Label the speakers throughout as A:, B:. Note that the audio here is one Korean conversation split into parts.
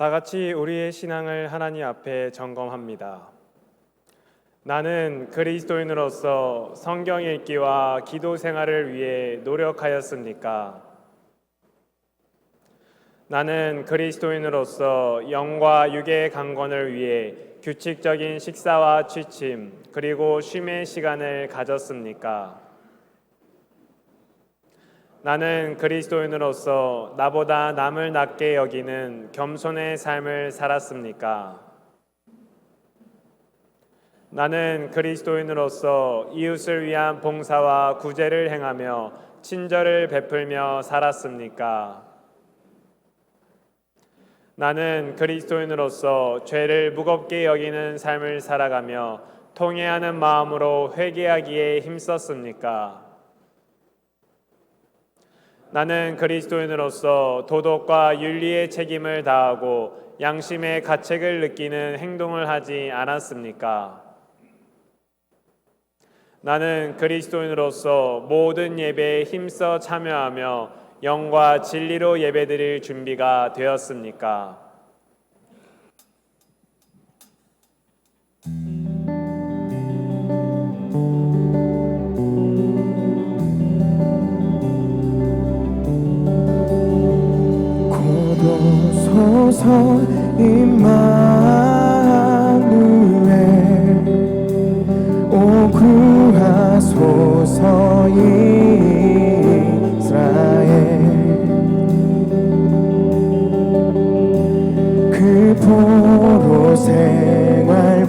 A: 다 같이 우리의 신앙을 하나님 앞에 점검합니다. 나는 그리스도인으로서 성경 읽기와 기도 생활을 위해 노력하였습니까? 나는 그리스도인으로서 영과 육의 강건을 위해 규칙적인 식사와 취침, 그리고 쉼의 시간을 가졌습니까? 나는 그리스도인으로서 나보다 남을 낮게 여기는 겸손의 삶을 살았습니까? 나는 그리스도인으로서 이웃을 위한 봉사와 구제를 행하며 친절을 베풀며 살았습니까? 나는 그리스도인으로서 죄를 무겁게 여기는 삶을 살아가며 통회하는 마음으로 회개하기에 힘썼습니까? 나는 그리스도인으로서 도덕과 윤리의 책임을 다하고 양심의 가책을 느끼는 행동을 하지 않았습니까? 나는 그리스도인으로서 모든 예배에 힘써 참여하며 영과 진리로 예배드릴 준비가 되었습니까?
B: 고도소서 임마누엘 오 구하소서 이스라엘 그 포로 생활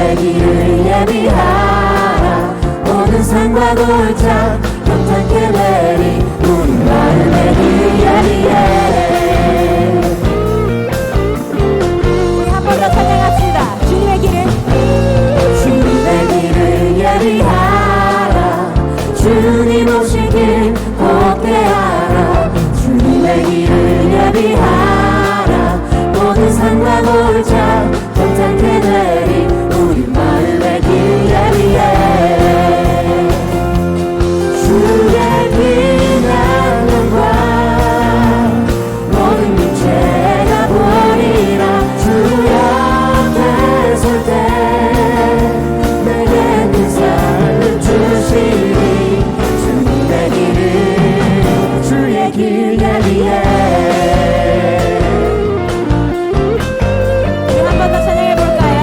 C: 주님의 길을 예비하라. 모든 산과 골짜 평탄케 내리 우리 마음의 길 예비해. 우리 한 번 더 찬양합시다. 주님의 길을 예비하라. 주님 오실 길 걷게 하라. 주님의 길을 예비하라. 모든 산과 골짜 평탄케 내리 우리 마음의 길 예비해. 주의 빛난 영광 모든 육체가 보리라. 주 옆에 설 때 내게 그 삶을 주시니 주님의 길을 주의 길 예비해. 한 번 더 찬양해 볼까요?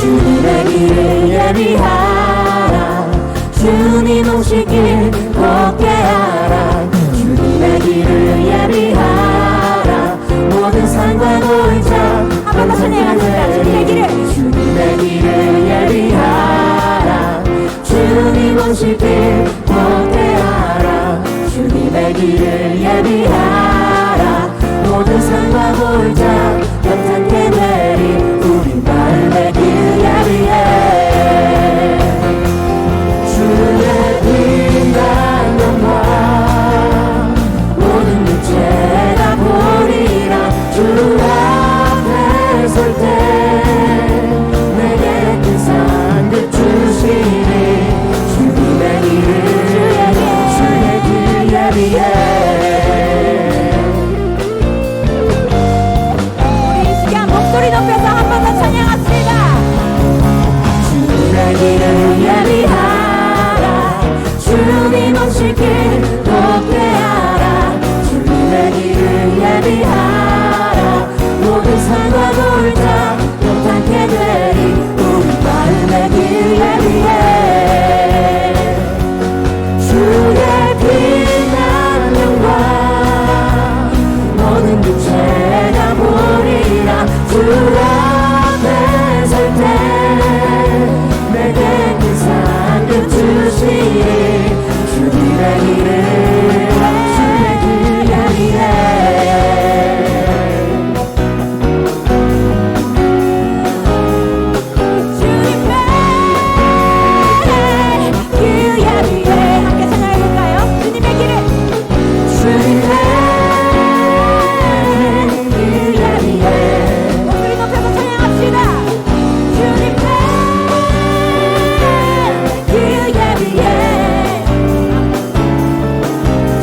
C: 주님의 길을 예비하라. 주님 오실 길 걷게 하라. 주님의 길을 예비하라. 모든 산과 골짜 한 번 더 찬양합시다. 주님의 길을 예비하라. 주님 오실 길 걷게 하라. 주님의 길을 예비하라. 모든 산과 골짜 평탄케 내리 우리 마음의 길 예비해. 주의 빛난 영광 모든 육체가 보리라. 주 앞에 설 때 내게 큰 상급 주시니 주님의 길을 주의 길 예비해. 목소리 높여서 한 번 더 찬양합시다. 주님의 길을 예비하라. 주님 오실 길 걷게 하라. 주님의 길을 예비하라. 모든 산과 골짜 평탄케 내리 우리 마음의 길 예비해. 주의 빛난 영광 모든 육체가 보리라. 주 앞에 설 때 내게 큰 상급 주시니 주님의 길을 주의 길 예비해. 주님의 길 예비해. 함께 찬양해볼까요? 주님의 길을 주님의 길 예비해. 목소리 높여서 찬양합시다. 주님의 길 예비해.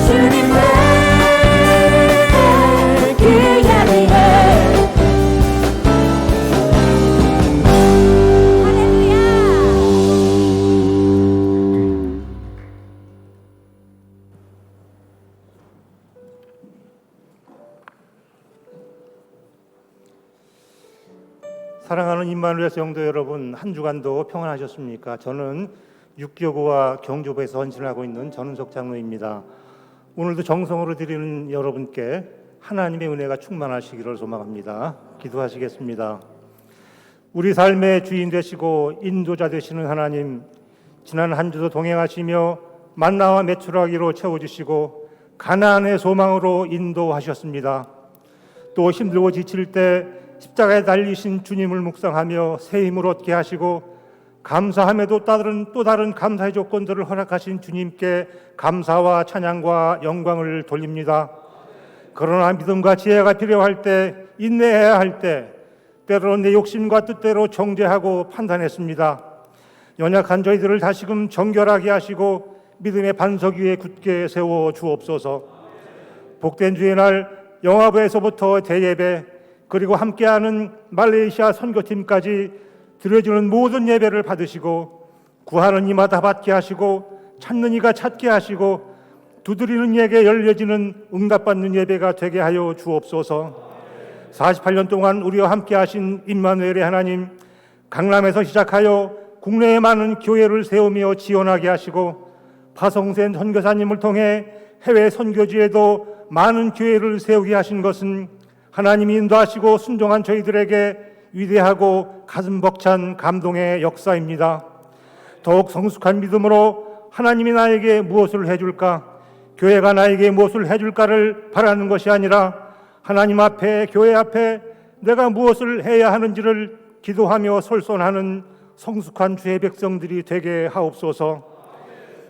C: 주님의 길 예비해. 할렐루야.
D: 사랑하는 임마누엘 성도 여러분, 한 주간도 평안하셨습니까? 저는 육교구와 경주부에서 헌신하고 있는 전은석 장로입니다. 오늘도 정성으로 드리는 여러분께 하나님의 은혜가 충만하시기를 소망합니다. 기도하시겠습니다. 우리 삶의 주인 되시고 인도자 되시는 하나님, 지난 한 주도 동행하시며 만나와 메추라기로 채워주시고 가나안의 소망으로 인도하셨습니다. 또 힘들고 지칠 때 십자가에 달리신 주님을 묵상하며 새 힘을 얻게 하시고 감사함에도 또 다른 감사의 조건들을 허락하신 주님께 감사와 찬양과 영광을 돌립니다. 그러나 믿음과 지혜가 필요할 때, 인내해야 할 때 때로는 내 욕심과 뜻대로 정죄하고 판단했습니다. 연약한 저희들을 다시금 정결하게 하시고 믿음의 반석 위에 굳게 세워 주옵소서. 복된 주의 날 영화부에서부터 대예배 그리고 함께하는 말레이시아 선교팀까지 드려지는 모든 예배를 받으시고 구하는 이마다 받게 하시고 찾는 이가 찾게 하시고 두드리는 이에게 열려지는 응답받는 예배가 되게 하여 주옵소서. 48년 동안 우리와 함께하신 임마누엘의 하나님, 강남에서 시작하여 국내에 많은 교회를 세우며 지원하게 하시고 파송된 선교사님을 통해 해외 선교지에도 많은 교회를 세우게 하신 것은 하나님이 인도하시고 순종한 저희들에게 위대하고 가슴 벅찬 감동의 역사입니다. 더욱 성숙한 믿음으로 하나님이 나에게 무엇을 해줄까, 교회가 나에게 무엇을 해줄까를 바라는 것이 아니라 하나님 앞에, 교회 앞에 내가 무엇을 해야 하는지를 기도하며 솔선하는 성숙한 주의 백성들이 되게 하옵소서.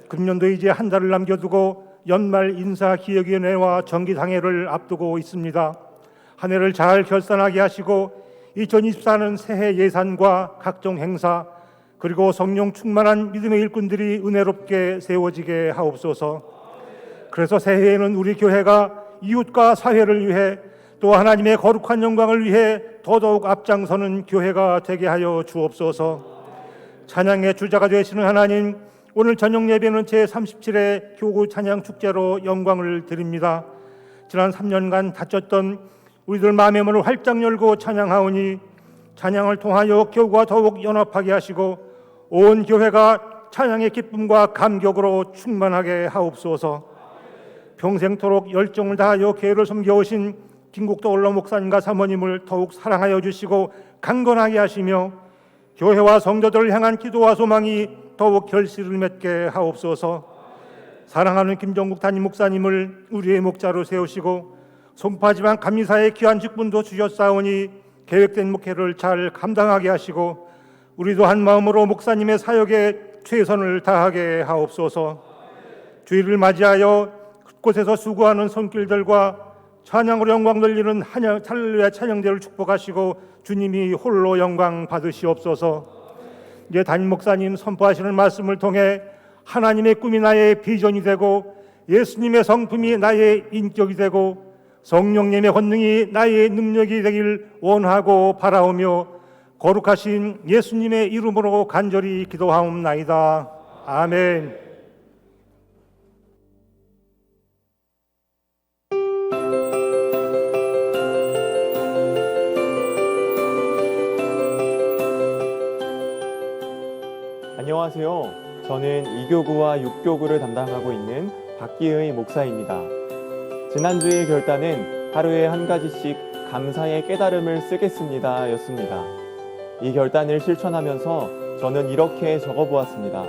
D: 금년도 이제 한 달을 남겨두고 연말 인사기획위원회와 정기당회를 앞두고 있습니다. 한 해를 잘 결산하게 하시고 2024년 새해 예산과 각종 행사 그리고 성령 충만한 믿음의 일꾼들이 은혜롭게 세워지게 하옵소서. 그래서 새해에는 우리 교회가 이웃과 사회를 위해 또 하나님의 거룩한 영광을 위해 더더욱 앞장서는 교회가 되게 하여 주옵소서. 찬양의 주자가 되시는 하나님, 오늘 저녁 예배는 제37회 교구 찬양 축제로 영광을 드립니다. 지난 3년간 다쳤던 우리들 마음의 문을 활짝 열고 찬양하오니 찬양을 통하여 교구가 더욱 연합하게 하시고 온 교회가 찬양의 기쁨과 감격으로 충만하게 하옵소서. 평생토록 열정을 다하여 교회를 섬겨오신 김국도 올로 목사님과 사모님을 더욱 사랑하여 주시고 강건하게 하시며 교회와 성도들을 향한 기도와 소망이 더욱 결실을 맺게 하옵소서. 사랑하는 김정국 담임 목사님을 우리의 목자로 세우시고 송파지방 감리사의 귀한 직분도 주셨사오니 계획된 목회를 잘 감당하게 하시고 우리도 한 마음으로 목사님의 사역에 최선을 다하게 하옵소서. 주일을 맞이하여 곳곳에서 수고하는 손길들과 찬양으로 영광 돌리는 할렐루야 찬양대를 축복하시고 주님이 홀로 영광 받으시옵소서. 이제 담임 목사님 선포하시는 말씀을 통해 하나님의 꿈이 나의 비전이 되고 예수님의 성품이 나의 인격이 되고 성령님의 권능이 나의 능력이 되길 원하고 바라오며 거룩하신 예수님의 이름으로 간절히 기도하옵나이다. 아멘.
E: 안녕하세요. 저는 2교구와 6교구를 담당하고 있는 박기의 목사입니다. 지난주의 결단은 하루에 한 가지씩 감사의 깨달음을 쓰겠습니다 였습니다. 이 결단을 실천하면서 저는 이렇게 적어보았습니다.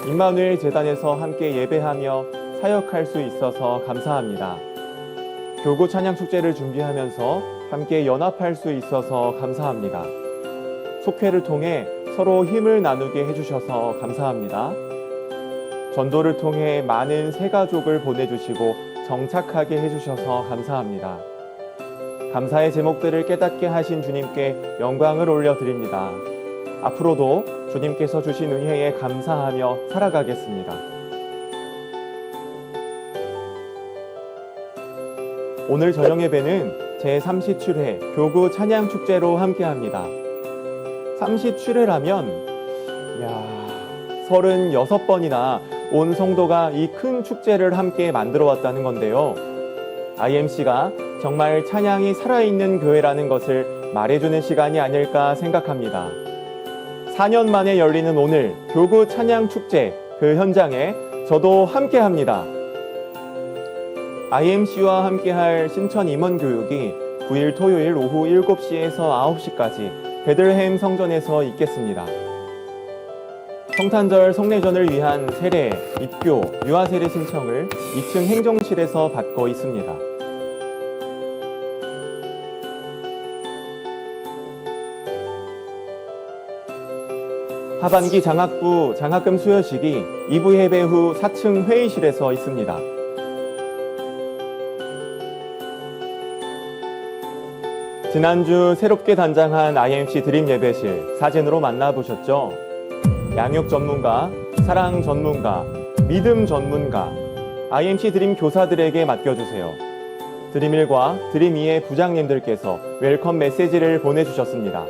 E: 임마누엘 재단에서 함께 예배하며 사역할 수 있어서 감사합니다. 교구 찬양 축제를 준비하면서 함께 연합할 수 있어서 감사합니다. 속회를 통해 서로 힘을 나누게 해주셔서 감사합니다. 전도를 통해 많은 새가족을 보내주시고 정착하게 해주셔서 감사합니다. 감사의 제목들을 깨닫게 하신 주님께 영광을 올려드립니다. 앞으로도 주님께서 주신 은혜에 감사하며 살아가겠습니다. 오늘 저녁 예배는 제37회 교구 찬양 축제로 함께합니다. 37회라면 36번이나 온 성도가 이 큰 축제를 함께 만들어 왔다는 건데요. IMC가 정말 찬양이 살아있는 교회라는 것을 말해주는 시간이 아닐까 생각합니다. 4년 만에 열리는 오늘 교구 찬양 축제 그 현장에 저도 함께합니다. IMC와 함께할 신천 임원 교육이 9일 토요일 오후 7시에서 9시까지 베들레헴 성전에서 있겠습니다. 성탄절 성례전을 위한 세례, 입교, 유아세례 신청을 2층 행정실에서 받고 있습니다. 하반기 장학부 장학금 수여식이 2부 예배 후 4층 회의실에서 있습니다. 지난주 새롭게 단장한 IMC 드림 예배실 사진으로 만나보셨죠? 양육 전문가, 사랑 전문가, 믿음 전문가, IMC 드림 교사들에게 맡겨주세요. 드림1과 드림2의 부장님들께서 웰컴 메시지를 보내주셨습니다.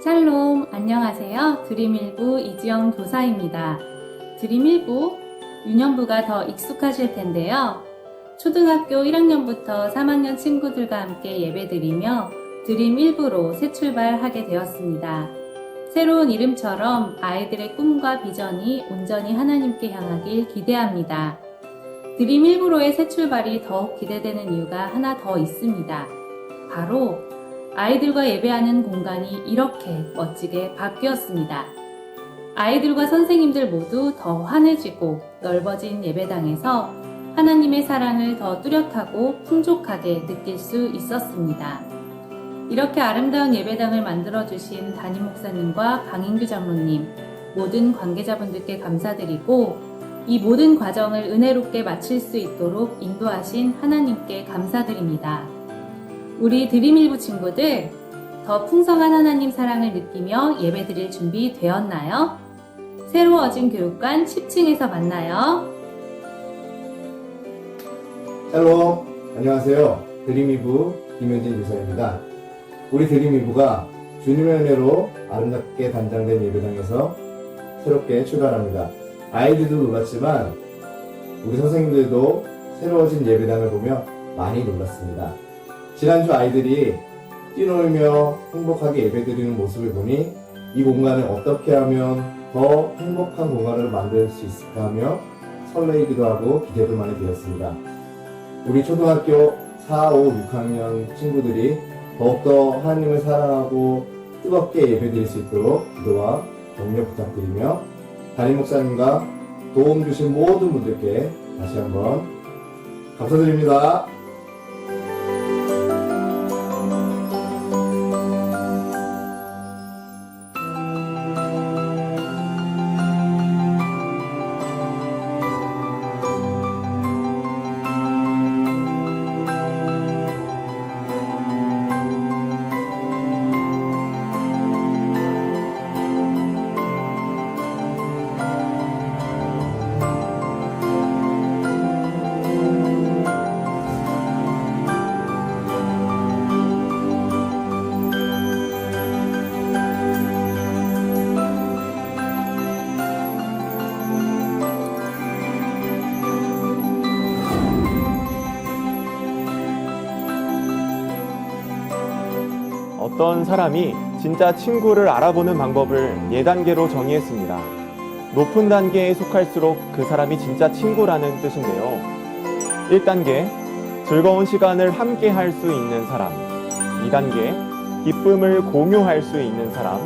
F: 샬롬, 안녕하세요. 드림1부 이지영 교사입니다. 드림1부 유년부가 더 익숙하실 텐데요. 초등학교 1학년부터 3학년 친구들과 함께 예배드리며 드림1부로 새 출발하게 되었습니다. 새로운 이름처럼 아이들의 꿈과 비전이 온전히 하나님께 향하길 기대합니다. 드림1부로의 새 출발이 더욱 기대되는 이유가 하나 더 있습니다. 바로 아이들과 예배하는 공간이 이렇게 멋지게 바뀌었습니다. 아이들과 선생님들 모두 더 환해지고 넓어진 예배당에서 하나님의 사랑을 더 뚜렷하고 풍족하게 느낄 수 있었습니다. 이렇게 아름다운 예배당을 만들어주신 담임 목사님과 강인규 장로님, 모든 관계자분들께 감사드리고 이 모든 과정을 은혜롭게 마칠 수 있도록 인도하신 하나님께 감사드립니다. 우리 드림일부 친구들, 더 풍성한 하나님 사랑을 느끼며 예배드릴 준비 되었나요? 새로워진 교육관 10층에서 만나요.
G: 샬롬, 안녕하세요. 드림이부 김현진 유사입니다. 우리 드림이부가 주님의 은혜로 아름답게 단장된 예배당에서 새롭게 출발합니다. 아이들도 놀랐지만 우리 선생님들도 새로워진 예배당을 보며 많이 놀랐습니다. 지난주 아이들이 뛰놀며 행복하게 예배드리는 모습을 보니 이 공간을 어떻게 하면 더 행복한 공간으로 만들 수 있을까 하며 설레이기도 하고 기대도 많이 되었습니다. 우리 초등학교 4, 5, 6학년 친구들이 더욱더 하나님을 사랑하고 뜨겁게 예배드릴 수 있도록 기도와 격려 부탁드리며 담임 목사님과 도움 주신 모든 분들께 다시 한번 감사드립니다.
E: 어떤 사람이 진짜 친구를 알아보는 방법을 예단계로 정의했습니다. 높은 단계에 속할수록 그 사람이 진짜 친구라는 뜻인데요. 1단계, 즐거운 시간을 함께 할 수 있는 사람. 2단계, 기쁨을 공유할 수 있는 사람.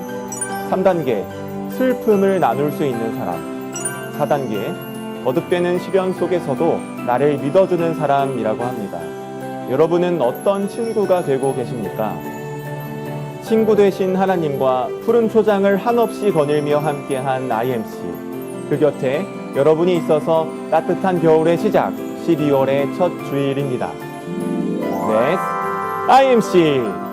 E: 3단계, 슬픔을 나눌 수 있는 사람. 4단계, 거듭되는 시련 속에서도 나를 믿어주는 사람이라고 합니다. 여러분은 어떤 친구가 되고 계십니까? 친구 되신 하나님과 푸른 초장을 한없이 거닐며 함께한 IMC. 그 곁에 여러분이 있어서 따뜻한 겨울의 시작, 12월의 첫 주일입니다. 네, IMC.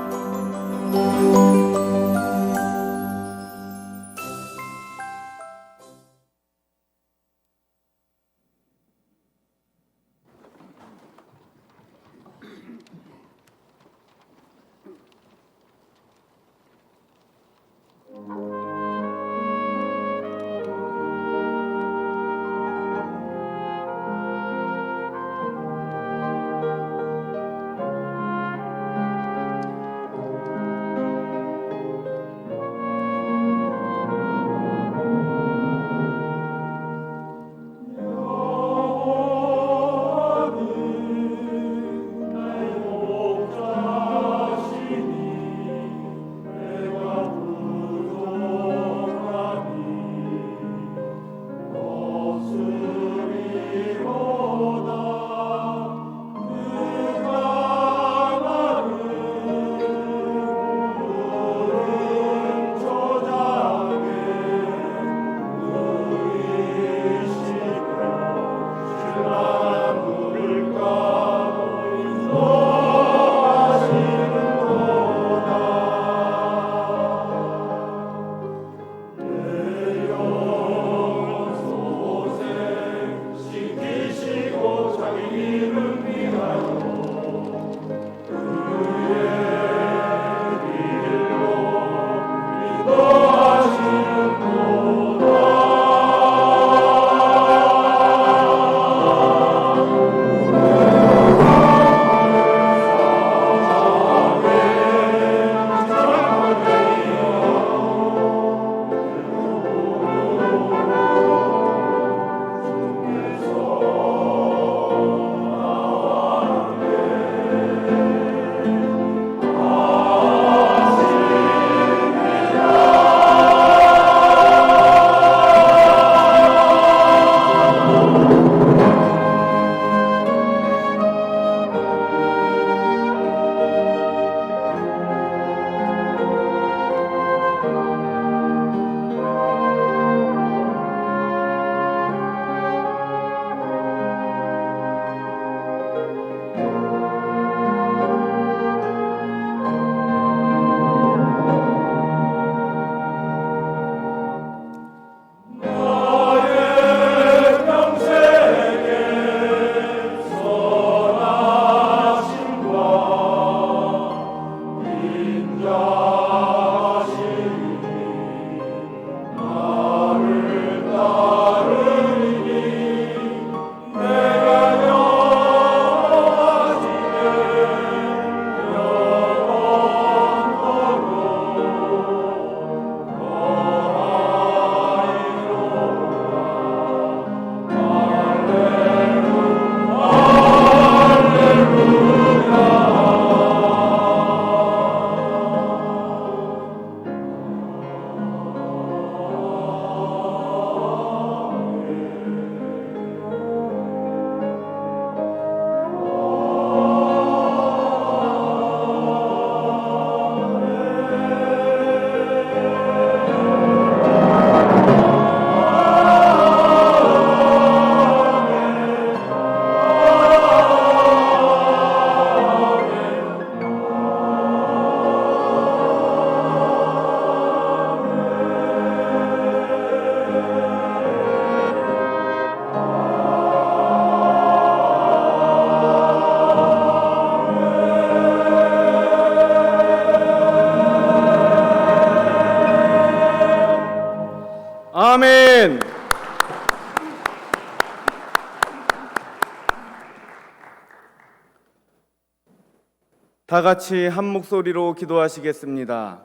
H: 아멘. 다 같이 한 목소리로 기도하시겠습니다.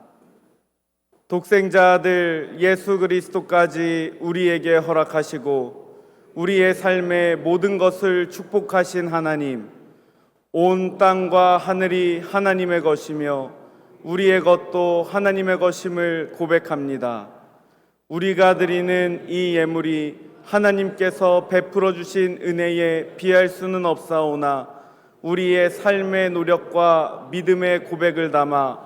H: 독생자 아들 예수 그리스도까지 우리에게 허락하시고 우리의 삶의 모든 것을 축복하신 하나님, 온 땅과 하늘이 하나님의 것이며 우리의 것도 하나님의 것임을 고백합니다. 우리가 드리는 이 예물이 하나님께서 베풀어 주신 은혜에 비할 수는 없사오나 우리의 삶의 노력과 믿음의 고백을 담아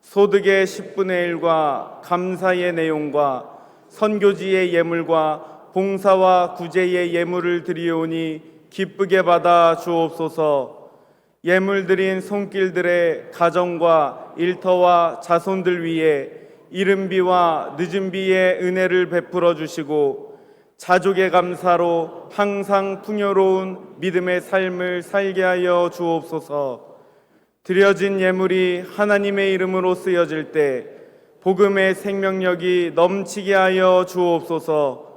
H: 소득의 10분의 1과 감사의 내용과 선교지의 예물과 봉사와 구제의 예물을 드리오니 기쁘게 받아 주옵소서. 예물 드린 손길들의 가정과 일터와 자손들 위에 이른비와 늦은비의 은혜를 베풀어 주시고 자족의 감사로 항상 풍요로운 믿음의 삶을 살게 하여 주옵소서. 드려진 예물이 하나님의 이름으로 쓰여질 때 복음의 생명력이 넘치게 하여 주옵소서.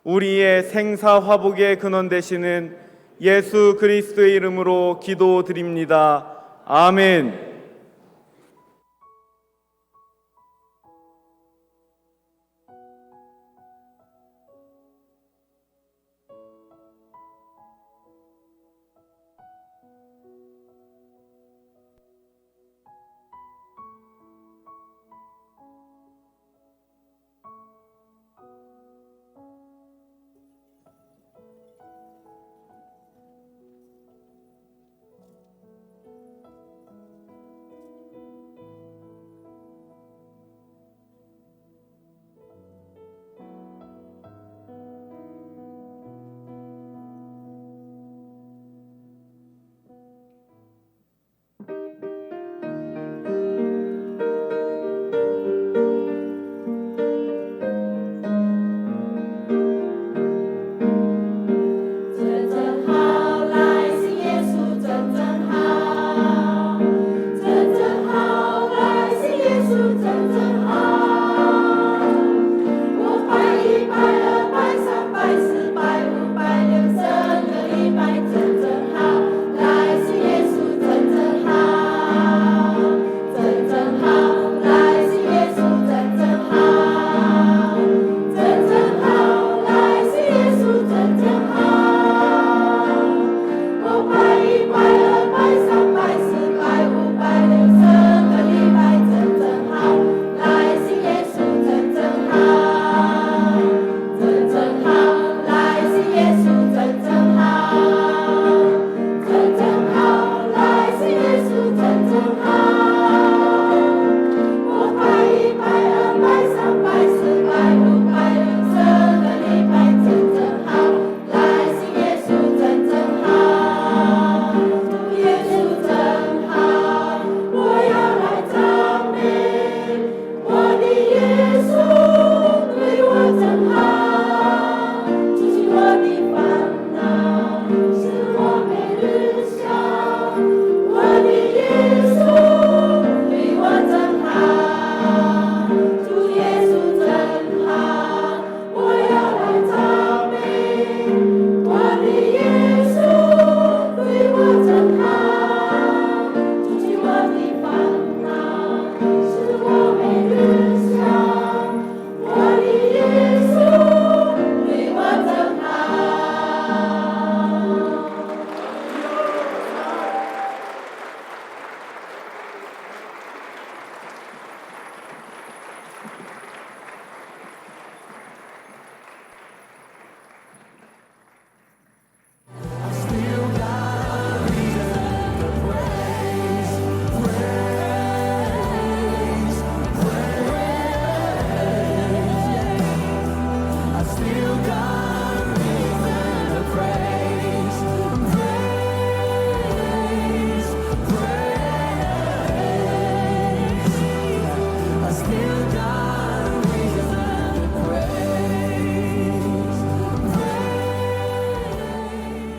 H: 우리의 생사화복의 근원 되시는 예수 그리스도의 이름으로 기도드립니다. 아멘.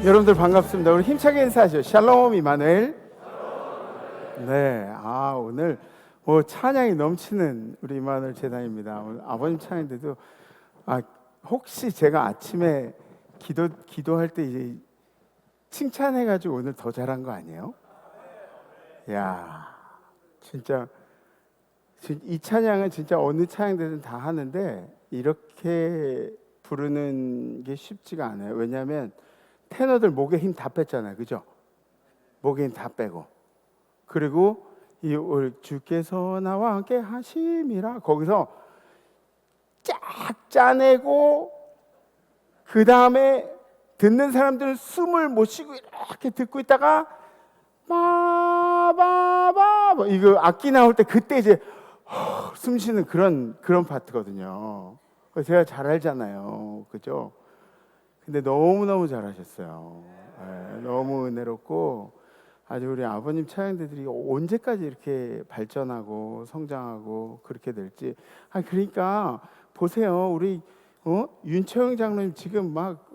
I: 여러분들 반갑습니다. 우리 힘차게 인사하죠. 샬롬 이마누엘. 네, 오늘 찬양이 넘치는 우리 이마누엘 재단입니다. 오늘 아버님 찬양인데도 혹시 제가 아침에 기도할 때 이제 칭찬해가지고 오늘 더 잘한 거 아니에요? 야, 진짜 이 찬양은 진짜 어느 찬양들은 다 하는데 이렇게 부르는 게 쉽지가 않아요. 왜냐하면 테너들 목에 힘 다 뺐잖아요, 그죠? 목에 힘 다 빼고, 그리고 이 주께서 나와 함께 하심이라 거기서 쫙 짜내고, 그 다음에 듣는 사람들은 숨을 못 쉬고 이렇게 듣고 있다가 바바바 이거 악기 나올 때 그때 이제 숨 쉬는 그런 파트거든요. 제가 잘 알잖아요, 그죠? 근데 너무 잘하셨어요. 네, 너무 은혜롭고 아주 우리 아버님 찬양대들이 언제까지 이렇게 발전하고 성장하고 그렇게 될지. 그러니까 보세요, 우리 윤채영 장로님 지금 막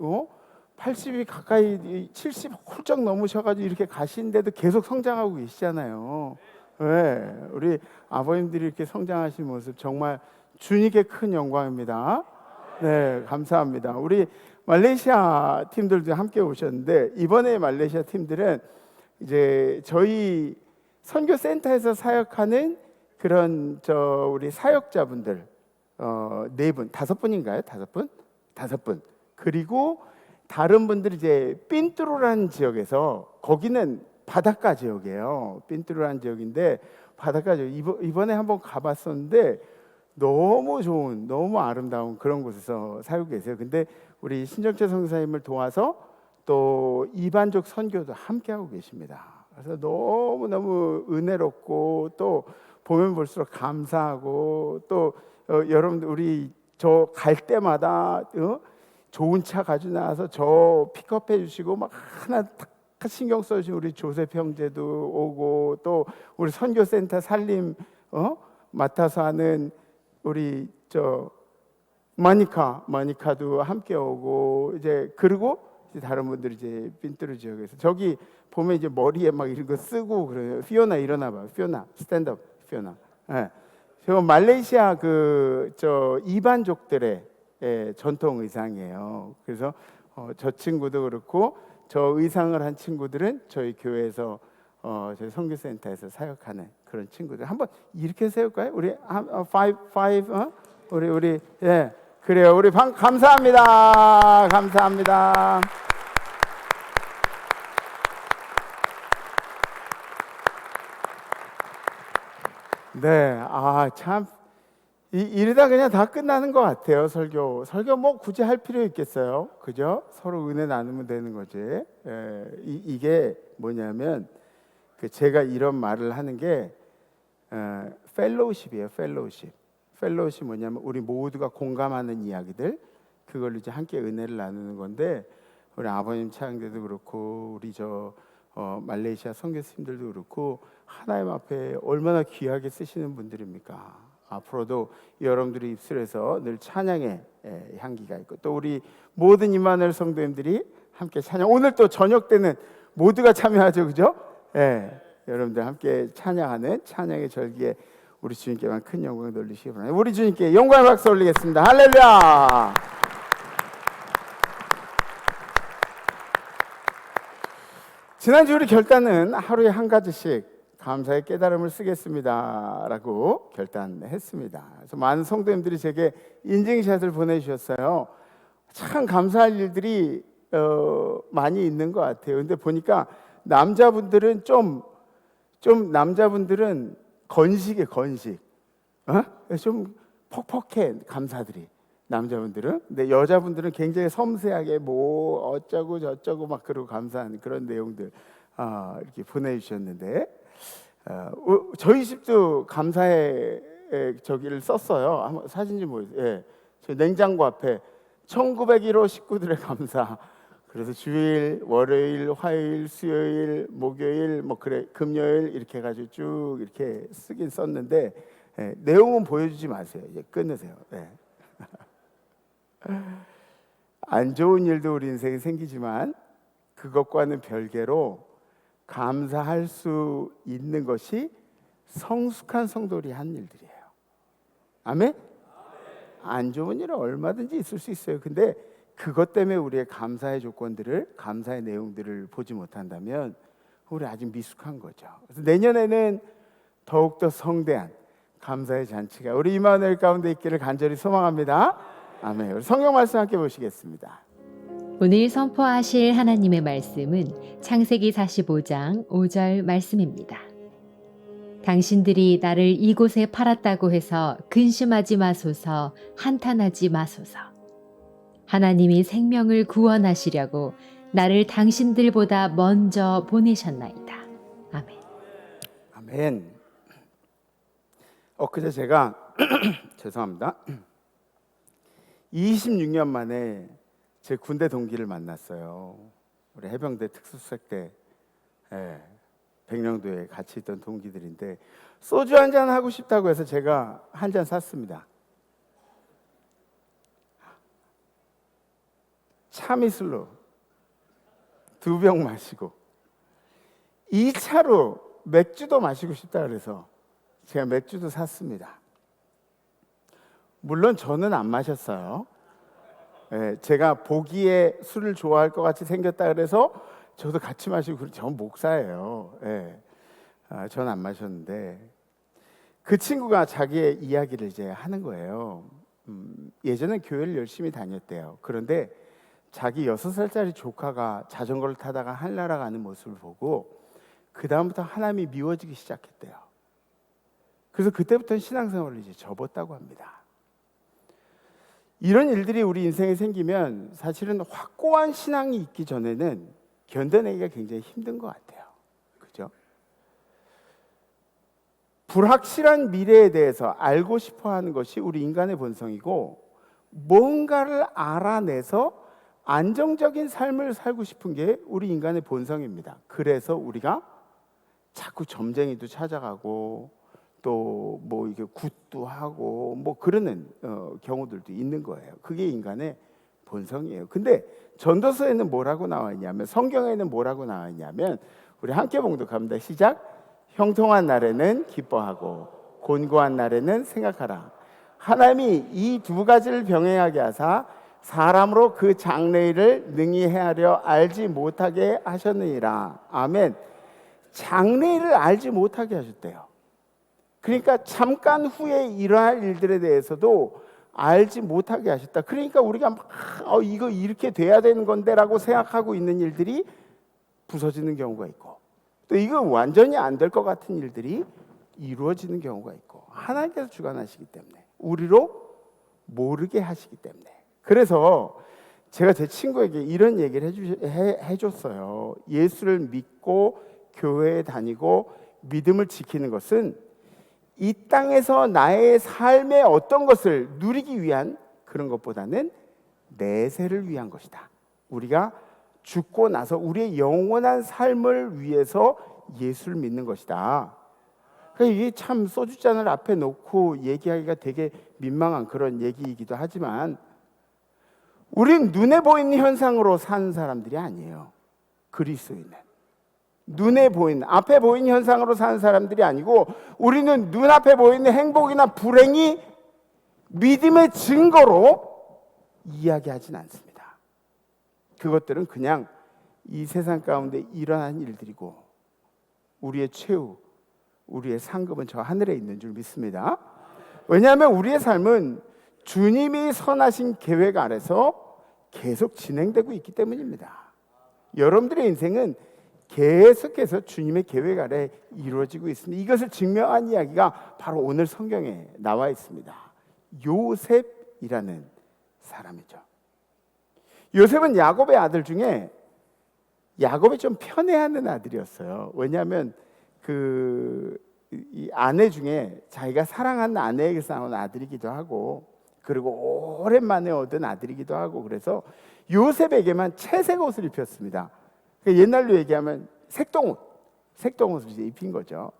I: 80이 가까이 70 훌쩍 넘으셔가지고 이렇게 가시는데도 계속 성장하고 계시잖아요. 네, 우리 아버님들이 이렇게 성장하신 모습 정말 주님께 큰 영광입니다. 네, 감사합니다. 우리 말레이시아 팀들도 함께 오셨는데, 이번에 말레이시아 팀들은 이제 저희 선교센터에서 사역하는 그런 우리 사역자분들 4분, 5분인가요? 5분. 그리고 다른 분들이 이제 핀뚜루라는 지역에서, 거기는 바닷가 지역이에요. 핀뚜루라는 지역인데 바닷가 지역, 이번에 한번 가봤었는데 너무 좋은, 너무 아름다운 그런 곳에서 살고 계세요. 근데 우리 신정철 선교사님을 도와서 또 이반족 선교도 함께 하고 계십니다. 그래서 너무 은혜롭고, 또 보면 볼수록 감사하고, 또 여러분들 우리 저 갈 때마다 좋은 차 가지고 나와서 저 픽업해 주시고 막 하나 딱 신경 써주신 우리 조셉 형제도 오고, 또 우리 선교센터 살림 맡아서 하는 우리 마니카도 함께 오고, 이제 그리고 이제 다른 분들이 이제 핀뚜루 지역에서 저기 보면 이제 머리에 막 이런 거 쓰고 그래요. 피오나 일어나 봐. 피오나 스탠드업. 피오나. 예. 저 말레이시아 이반족들의 전통 의상이에요. 그래서 저 친구도 그렇고, 저 의상을 한 친구들은 저희 교회에서 저희 선교센터에서 사역하는 그런 친구들. 한번 이렇게 세울까요? 우리 five 우리 예, 그래요. 우리 감사합니다. 감사합니다. 네, 참 이러다 그냥 다 끝나는 것 같아요. 설교 뭐 굳이 할 필요 있겠어요, 그죠? 서로 은혜 나누면 되는 거지. 이게 뭐냐면 제가 이런 말을 하는 게 펠로우십이에요. 펠로우십 뭐냐면 우리 모두가 공감하는 이야기들, 그걸로 이제 함께 은혜를 나누는 건데, 우리 아버님 찬양대도 그렇고, 우리 말레이시아 선교사님들도 그렇고, 하나님 앞에 얼마나 귀하게 쓰시는 분들입니까? 앞으로도 여러분들의 입술에서 늘 찬양의 향기가 있고, 또 우리 모든 임마누엘 성도님들이 함께 찬양, 오늘 또 저녁 때는 모두가 참여하죠, 그죠? 여러분들 함께 찬양하는 찬양의 절기에 우리 주님께만 큰 영광을 돌리시기 바랍니다. 우리 주님께 영광의 박수 올리겠습니다. 할렐루야. 지난주 우리 결단은 하루에 한 가지씩 감사의 깨달음을 쓰겠습니다라고 결단했습니다. 그래서 많은 성도님들이 제게 인증샷을 보내주셨어요. 참 감사할 일들이 많이 있는 것 같아요. 근데 보니까 남자분들은 남자분들은 건식, 좀 퍽퍽해, 감사들이. 남자분들은. 근데 여자분들은 굉장히 섬세하게 뭐 어쩌고 저쩌고 막 그러고 감사하는 그런 내용들 이렇게 보내주셨는데, 저희 집도 감사의 저기를 썼어요. 한번 사진 좀 보여주세요. 저 냉장고 앞에 1901호 식구들의 감사. 그래서 주일, 월요일, 화요일, 수요일, 목요일, 금요일 이렇게 해가지고 쭉 이렇게 쓰긴 썼는데, 내용은 보여주지 마세요. 이제 끊으세요. 안 좋은 일도 우리 인생에 생기지만 그것과는 별개로 감사할 수 있는 것이 성숙한 성도들이 한 일들이에요. 아멘? 안 좋은 일은 얼마든지 있을 수 있어요. 근데 그것 때문에 우리의 감사의 조건들을, 감사의 내용들을 보지 못한다면 우리 아직 미숙한 거죠. 그래서 내년에는 더욱더 성대한 감사의 잔치가 우리 이마누엘 가운데 있기를 간절히 소망합니다. 아멘. 우리 성경 말씀 함께 보시겠습니다.
J: 오늘 선포하실 하나님의 말씀은 창세기 45장 5절 말씀입니다. 당신들이 나를 이곳에 팔았다고 해서 근심하지 마소서, 한탄하지 마소서. 하나님이 생명을 구원하시려고 나를 당신들보다 먼저 보내셨나이다. 아멘.
I: 아멘. 그제 제가 죄송합니다. 26년 만에 제 군대 동기를 만났어요. 우리 해병대 특수수색대 백령도에 같이 있던 동기들인데 소주 한잔 하고 싶다고 해서 제가 한 잔 샀습니다. 참이슬로 2병 마시고 2차로 맥주도 마시고 싶다 그래서 제가 맥주도 샀습니다. 물론 저는 안 마셨어요. 제가 보기에 술을 좋아할 것 같이 생겼다 그래서 저도 같이 마시고, 전 목사예요. 전 안 마셨는데 그 친구가 자기의 이야기를 이제 하는 거예요. 예전에 교회를 열심히 다녔대요. 그런데 자기 6살짜리 조카가 자전거를 타다가 하늘나라 가는 모습을 보고 그 다음부터 하나님이 미워지기 시작했대요. 그래서 그때부터는 신앙생활을 이제 접었다고 합니다. 이런 일들이 우리 인생에 생기면 사실은 확고한 신앙이 있기 전에는 견뎌내기가 굉장히 힘든 것 같아요. 그죠? 불확실한 미래에 대해서 알고 싶어 하는 것이 우리 인간의 본성이고, 뭔가를 알아내서 안정적인 삶을 살고 싶은 게 우리 인간의 본성입니다. 그래서 우리가 자꾸 점쟁이도 찾아가고 또 뭐 이게 굿도 하고 뭐 그러는 경우들도 있는 거예요. 그게 인간의 본성이에요. 근데 전도서에는 뭐라고 나와 있냐면, 성경에는 뭐라고 나와 있냐면, 우리 함께 봉독합니다. 시작. 형통한 날에는 기뻐하고 곤고한 날에는 생각하라. 하나님이 이 두 가지를 병행하게 하사 사람으로 그 장래일을 능히 헤아려 알지 못하게 하셨느니라. 아멘. 장래일을 알지 못하게 하셨대요. 그러니까 잠깐 후에 일어날 일들에 대해서도 알지 못하게 하셨다. 그러니까 우리가 막 이거 이렇게 돼야 되는 건데라고 생각하고 있는 일들이 부서지는 경우가 있고, 또 이거 완전히 안 될 것 같은 일들이 이루어지는 경우가 있고, 하나님께서 주관하시기 때문에, 우리로 모르게 하시기 때문에. 그래서 제가 제 친구에게 이런 얘기를 해줬어요. 예수를 믿고 교회에 다니고 믿음을 지키는 것은 이 땅에서 나의 삶의 어떤 것을 누리기 위한 그런 것보다는 내세를 위한 것이다. 우리가 죽고 나서 우리의 영원한 삶을 위해서 예수를 믿는 것이다. 그러니까 이게 참 소주잔을 앞에 놓고 얘기하기가 되게 민망한 그런 얘기이기도 하지만, 우린 눈에 보이는 현상으로 사는 사람들이 아니에요. 그리스도인은 눈에 보이는, 앞에 보이는 현상으로 사는 사람들이 아니고, 우리는 눈앞에 보이는 행복이나 불행이 믿음의 증거로 이야기하진 않습니다. 그것들은 그냥 이 세상 가운데 일어난 일들이고, 우리의 최후, 우리의 상급은 저 하늘에 있는 줄 믿습니다. 왜냐하면 우리의 삶은 주님이 선하신 계획 아래서 계속 진행되고 있기 때문입니다. 여러분들의 인생은 계속해서 주님의 계획 아래 이루어지고 있습니다. 이것을 증명한 이야기가 바로 오늘 성경에 나와 있습니다. 요셉이라는 사람이죠. 요셉은 야곱의 아들 중에 야곱이 좀 편애하는 아들이었어요. 왜냐하면 이 아내 중에 자기가 사랑하는 아내에게서 나온 아들이기도 하고, 그리고 오랜만에 얻은 아들이기도 하고, 그래서 요셉에게만 채색 옷을 입혔습니다. 옛날로 얘기하면 색동옷을 이제 입힌 거죠.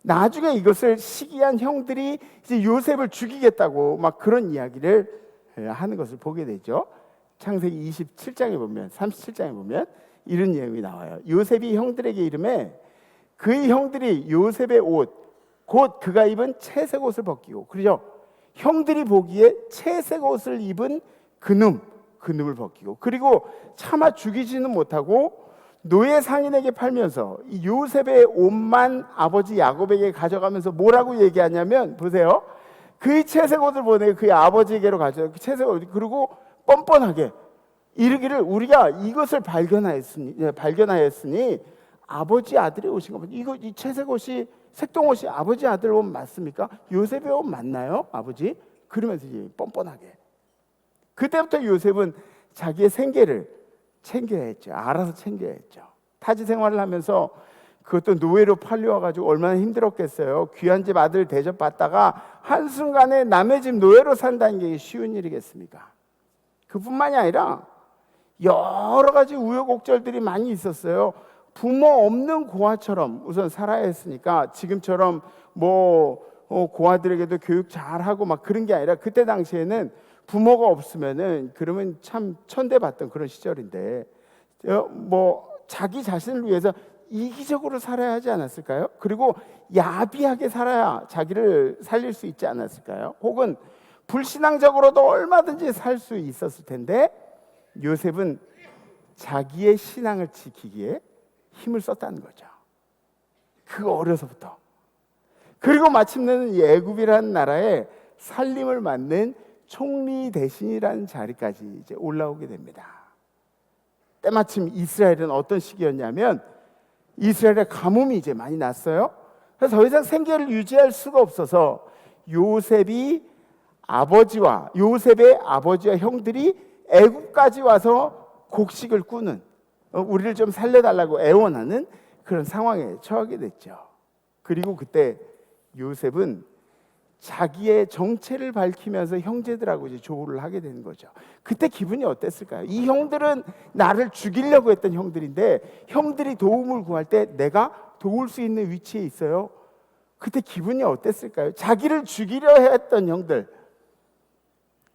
I: 나중에 이것을 시기한 형들이 이제 요셉을 죽이겠다고 막 그런 이야기를 하는 것을 보게 되죠. 창세기 27장에 보면, 37장에 보면 이런 내용이 나와요. 요셉이 형들에게 이름에 그의 형들이 요셉의 옷, 곧 그가 입은 채색 옷을 벗기고, 그렇죠? 형들이 보기에 채색 옷을 입은 그놈을 벗기고, 그리고 차마 죽이지는 못하고 노예 상인에게 팔면서 이 요셉의 옷만 아버지 야곱에게 가져가면서 뭐라고 얘기하냐면, 보세요. 그의 채색 옷을 보내 그의 아버지에게로 가져. 채색 옷, 그리고 뻔뻔하게 이르기를 우리가 이것을 발견하였으니 아버지 아들이 오신 겁니다. 이 채색 옷이, 색동 옷이 아버지 아들 옷 맞습니까? 요셉의 옷 맞나요, 아버지? 그러면서 이제 뻔뻔하게. 그때부터 요셉은 자기의 생계를 챙겨야 했죠. 알아서 챙겨야 했죠. 타지 생활을 하면서, 그것도 노예로 팔려와가지고 얼마나 힘들었겠어요. 귀한 집 아들 대접받다가 한순간에 남의 집 노예로 산다는 게 쉬운 일이겠습니까? 그뿐만이 아니라 여러 가지 우여곡절들이 많이 있었어요. 부모 없는 고아처럼 우선 살아야 했으니까, 지금처럼 고아들에게도 교육 잘하고 막 그런 게 아니라, 그때 당시에는 부모가 없으면은 그러면 참 천대받던 그런 시절인데, 자기 자신을 위해서 이기적으로 살아야 하지 않았을까요? 그리고 야비하게 살아야 자기를 살릴 수 있지 않았을까요? 혹은 불신앙적으로도 얼마든지 살 수 있었을 텐데, 요셉은 자기의 신앙을 지키기에 힘을 썼다는 거죠. 그거 어려서부터. 그리고 마침내는 이 애굽이라는 나라에 살림을 맡는 총리 대신이라는 자리까지 이제 올라오게 됩니다. 때마침 이스라엘은 어떤 시기였냐면, 이스라엘의 가뭄이 이제 많이 났어요. 그래서 더 이상 생계를 유지할 수가 없어서 요셉의 아버지와 형들이 애굽까지 와서 곡식을 꾸는, 우리를 좀 살려달라고 애원하는 그런 상황에 처하게 됐죠. 그리고 그때 요셉은 자기의 정체를 밝히면서 형제들하고 이제 조우를 하게 되는 거죠. 그때 기분이 어땠을까요? 이 형들은 나를 죽이려고 했던 형들인데, 형들이 도움을 구할 때 내가 도울 수 있는 위치에 있어요. 그때 기분이 어땠을까요? 자기를 죽이려 했던 형들,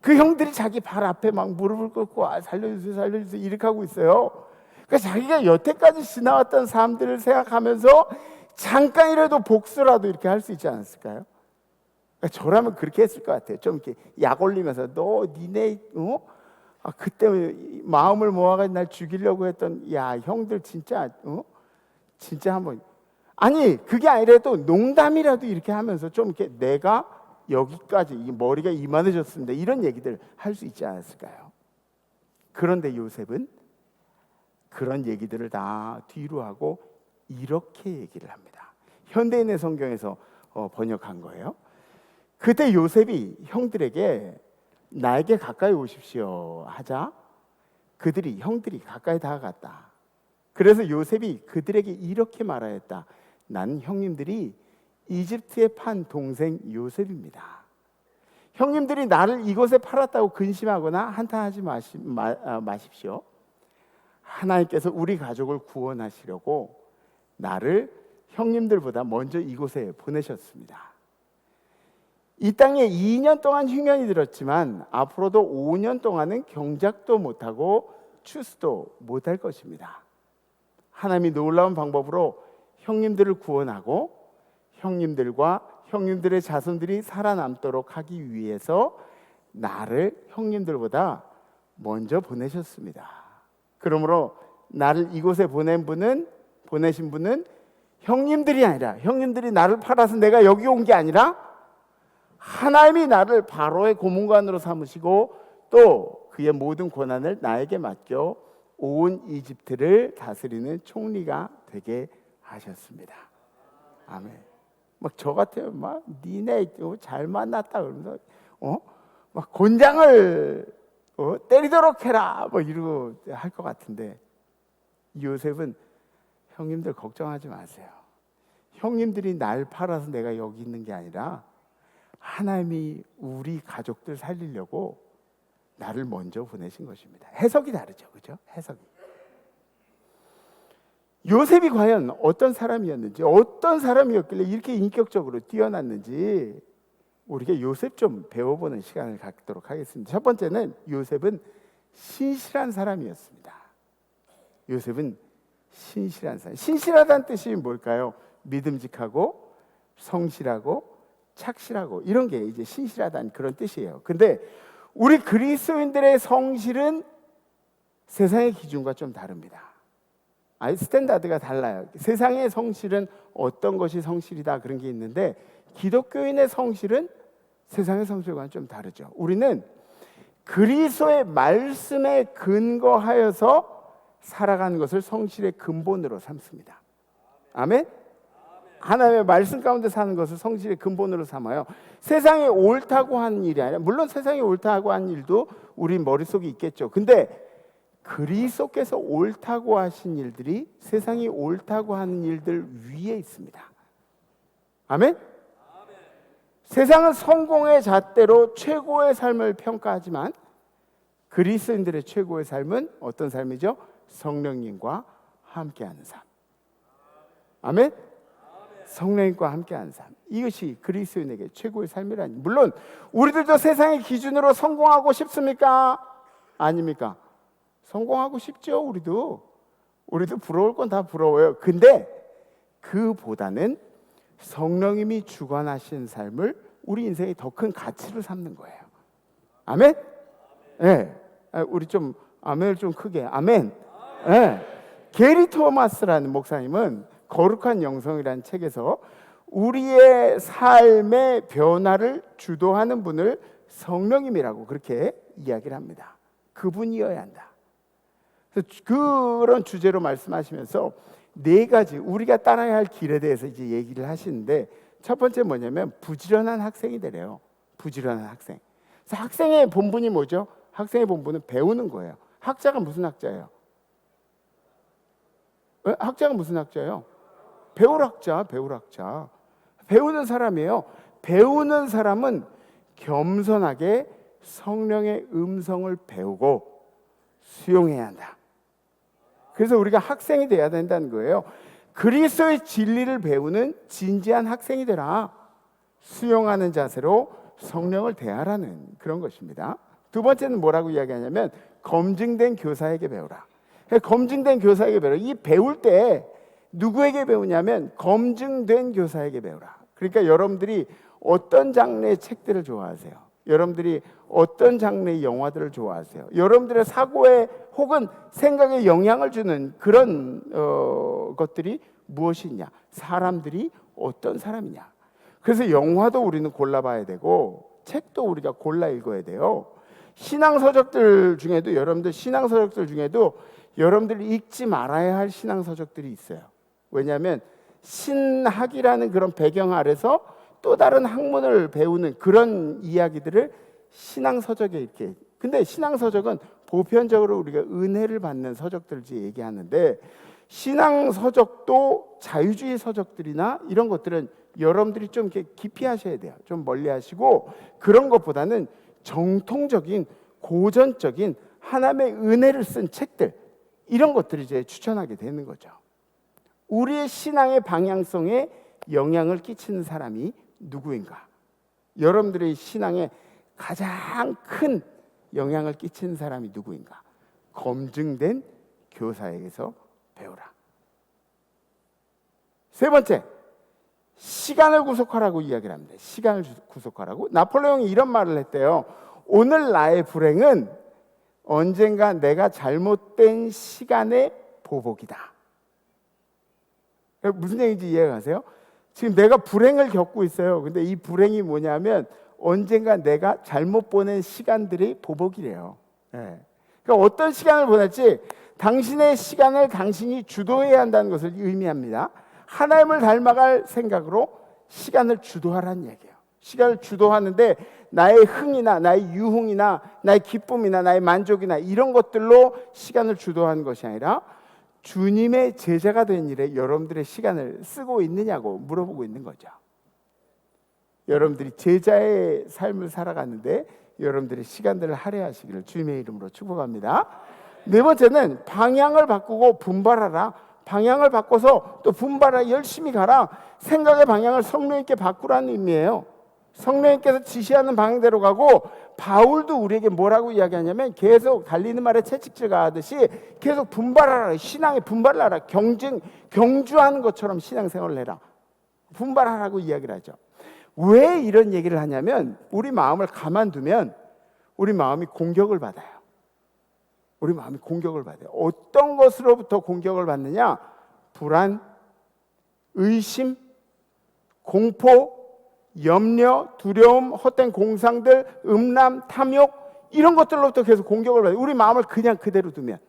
I: 그 형들이 자기 발 앞에 막 무릎을 꿇고 살려주세요 이렇게 하고 있어요. 그러니까 자기가 여태까지 지나왔던 삶들을 생각하면서 잠깐이라도 복수라도 이렇게 할 수 있지 않았을까요? 그러니까 저라면 그렇게 했을 것 같아요. 좀 이렇게 약 올리면서, 니네 그때 마음을 모아가지고 날 죽이려고 했던 형들 진짜 한번, 아니 그게 아니라도 농담이라도 이렇게 하면서 좀 이렇게 내가 여기까지 머리가 이만해졌습니다 이런 얘기들 할 수 있지 않았을까요? 그런데 요셉은 그런 얘기들을 다 뒤로 하고 이렇게 얘기를 합니다. 현대인의 성경에서 번역한 거예요. 그때 요셉이 형들에게 나에게 가까이 오십시오 하자 형들이 가까이 다가갔다. 그래서 요셉이 그들에게 이렇게 말하였다. 나는 형님들이 이집트에 판 동생 요셉입니다. 형님들이 나를 이곳에 팔았다고 근심하거나 한탄하지 마십시오. 하나님께서 우리 가족을 구원하시려고 나를 형님들보다 먼저 이곳에 보내셨습니다. 이 땅에 2년 동안 흉년이 들었지만 앞으로도 5년 동안은 경작도 못하고 추수도 못할 것입니다. 하나님이 놀라운 방법으로 형님들을 구원하고 형님들과 형님들의 자손들이 살아남도록 하기 위해서 나를 형님들보다 먼저 보내셨습니다. 그러므로 나를 이곳에 보내신 분은 형님들이 아니라, 형님들이 나를 팔아서 내가 여기 온 게 아니라 하나님이 나를 바로의 고문관으로 삼으시고 또 그의 모든 권한을 나에게 맡겨 온 이집트를 다스리는 총리가 되게 하셨습니다. 아멘. 막 저 같으면 막 니네 잘 만났다 그러면서 막 곤장을 때리도록 해라 뭐 이러고 할 것 같은데, 요셉은 형님들 걱정하지 마세요. 형님들이 날 팔아서 내가 여기 있는 게 아니라 하나님이 우리 가족들 살리려고 나를 먼저 보내신 것입니다. 해석이 다르죠, 그죠? 해석이. 요셉이 과연 어떤 사람이었는지, 어떤 사람이었길래 이렇게 인격적으로 뛰어났는지 우리가 요셉 좀 배워보는 시간을 갖도록 하겠습니다. 첫 번째는 요셉은 신실한 사람이었습니다. 요셉은 신실한 사람. 신실하다는 뜻이 뭘까요? 믿음직하고 성실하고 착실하고 이런 게 이제 신실하다는 그런 뜻이에요. 근데 우리 그리스도인들의 성실은 세상의 기준과 좀 다릅니다. 스탠다드가 달라요. 세상의 성실은 어떤 것이 성실이다 그런 게 있는데 기독교인의 성실은 세상의 성실과는 좀 다르죠. 우리는 그리스도의 말씀에 근거하여서 살아가는 것을 성실의 근본으로 삼습니다. 아멘? 하나님의 말씀 가운데 사는 것을 성실의 근본으로 삼아요. 세상에 옳다고 하는 일이 아니라, 물론 세상에 옳다고 하는 일도 우리 머릿속에 있겠죠. 근데 그리스도께서 옳다고 하신 일들이 세상이 옳다고 하는 일들 위에 있습니다. 아멘? 세상은 성공의 잣대로 최고의 삶을 평가하지만 그리스도인들의 최고의 삶은 어떤 삶이죠? 성령님과 함께하는 삶. 아멘? 성령님과 함께하는 삶. 이것이 그리스도인에게 최고의 삶이라니. 물론 우리들도 세상의 기준으로 성공하고 싶습니까? 아닙니까? 성공하고 싶죠. 우리도 부러울 건 다 부러워요. 근데 그보다는 성령님이 주관하신 삶을 우리 인생의 더 큰 가치로 삼는 거예요. 아멘? 네. 우리 좀 아멘을 좀 크게. 아멘. 네. 게리 토마스라는 목사님은 거룩한 영성이라는 책에서 우리의 삶의 변화를 주도하는 분을 성령님이라고 그렇게 이야기를 합니다. 그분이어야 한다. 그래서 그런 주제로 말씀하시면서 네 가지 우리가 따라야 할 길에 대해서 이제 얘기를 하시는데, 첫 번째 뭐냐면 부지런한 학생이 되래요. 부지런한 학생. 그래서 학생의 본분이 뭐죠? 학생의 본분은 배우는 거예요. 학자가 무슨 학자예요? 학자가 무슨 학자예요? 배울 학자, 배울 학자. 배우는 사람이에요. 배우는 사람은 겸손하게 성령의 음성을 배우고 수용해야 한다. 그래서 우리가 학생이 돼야 된다는 거예요. 그리스도의 진리를 배우는 진지한 학생이 되라. 수용하는 자세로 성령을 대하라는 그런 것입니다. 두 번째는 뭐라고 이야기하냐면 검증된 교사에게 배우라. 검증된 교사에게 배우라. 이 배울 때 누구에게 배우냐면 검증된 교사에게 배우라. 그러니까 여러분들이 어떤 장르의 책들을 좋아하세요? 여러분들이 어떤 장르의 영화들을 좋아하세요? 여러분들의 사고에 혹은 생각에 영향을 주는 그런 것들이 무엇이냐? 사람들이 어떤 사람이냐? 그래서 영화도 우리는 골라봐야 되고 책도 우리가 골라 읽어야 돼요. 신앙서적들 중에도 여러분들이 읽지 말아야 할 신앙서적들이 있어요. 왜냐하면 신학이라는 그런 배경 아래서 또 다른 학문을 배우는 그런 이야기들을 신앙서적에 이렇게. 근데 신앙서적은 보편적으로 우리가 은혜를 받는 서적들을 얘기하는데, 신앙서적도 자유주의 서적들이나 이런 것들은 여러분들이 좀 이렇게 깊이 하셔야 돼요. 좀 멀리 하시고, 그런 것보다는 정통적인 고전적인 하나님의 은혜를 쓴 책들, 이런 것들을 이제 추천하게 되는 거죠. 우리의 신앙의 방향성에 영향을 끼치는 사람이 누구인가? 여러분들의 신앙에 가장 큰 영향을 끼치는 사람이 누구인가? 검증된 교사에게서 배우라. 세 번째, 시간을 구속하라고 이야기를 합니다. 시간을 구속하라고. 나폴레옹이 이런 말을 했대요. 오늘 나의 불행은 언젠가 내가 잘못된 시간의 보복이다. 무슨 얘기인지 이해가세요? 지금 내가 불행을 겪고 있어요. 근데 이 불행이 뭐냐면 언젠가 내가 잘못 보낸 시간들이 보복이래요. 네. 그러니까 어떤 시간을 보낼지 당신의 시간을 당신이 주도해야 한다는 것을 의미합니다. 하나님을 닮아갈 생각으로 시간을 주도하라는 얘기예요. 시간을 주도하는데 나의 흥이나 나의 유흥이나 나의 기쁨이나 나의 만족이나 이런 것들로 시간을 주도하는 것이 아니라 주님의 제자가 된 일에 여러분들의 시간을 쓰고 있느냐고 물어보고 있는 거죠. 여러분들이 제자의 삶을 살아가는데 여러분들의 시간들을 할애하시기를 주님의 이름으로 축복합니다. 네 번째는 방향을 바꾸고 분발하라. 방향을 바꿔서 또 분발하라. 열심히 가라. 생각의 방향을 성령님께 바꾸라는 의미예요. 성령님께서 지시하는 방향대로 가고, 바울도 우리에게 뭐라고 이야기하냐면 계속 달리는 말에 채찍질 가하듯이 계속 분발하라. 신앙에 분발을 하라. 경주하는 것처럼 신앙생활을 해라. 분발하라고 이야기를 하죠. 왜 이런 얘기를 하냐면 우리 마음을 가만두면 우리 마음이 공격을 받아요. 우리 마음이 공격을 받아요. 어떤 것으로부터 공격을 받느냐? 불안, 의심, 공포, 염려, 두려움, 헛된 공상들, 음란, 탐욕 이런 것들로부터 계속 공격을 받아요. 우리 마음을 그냥 그대로 두면.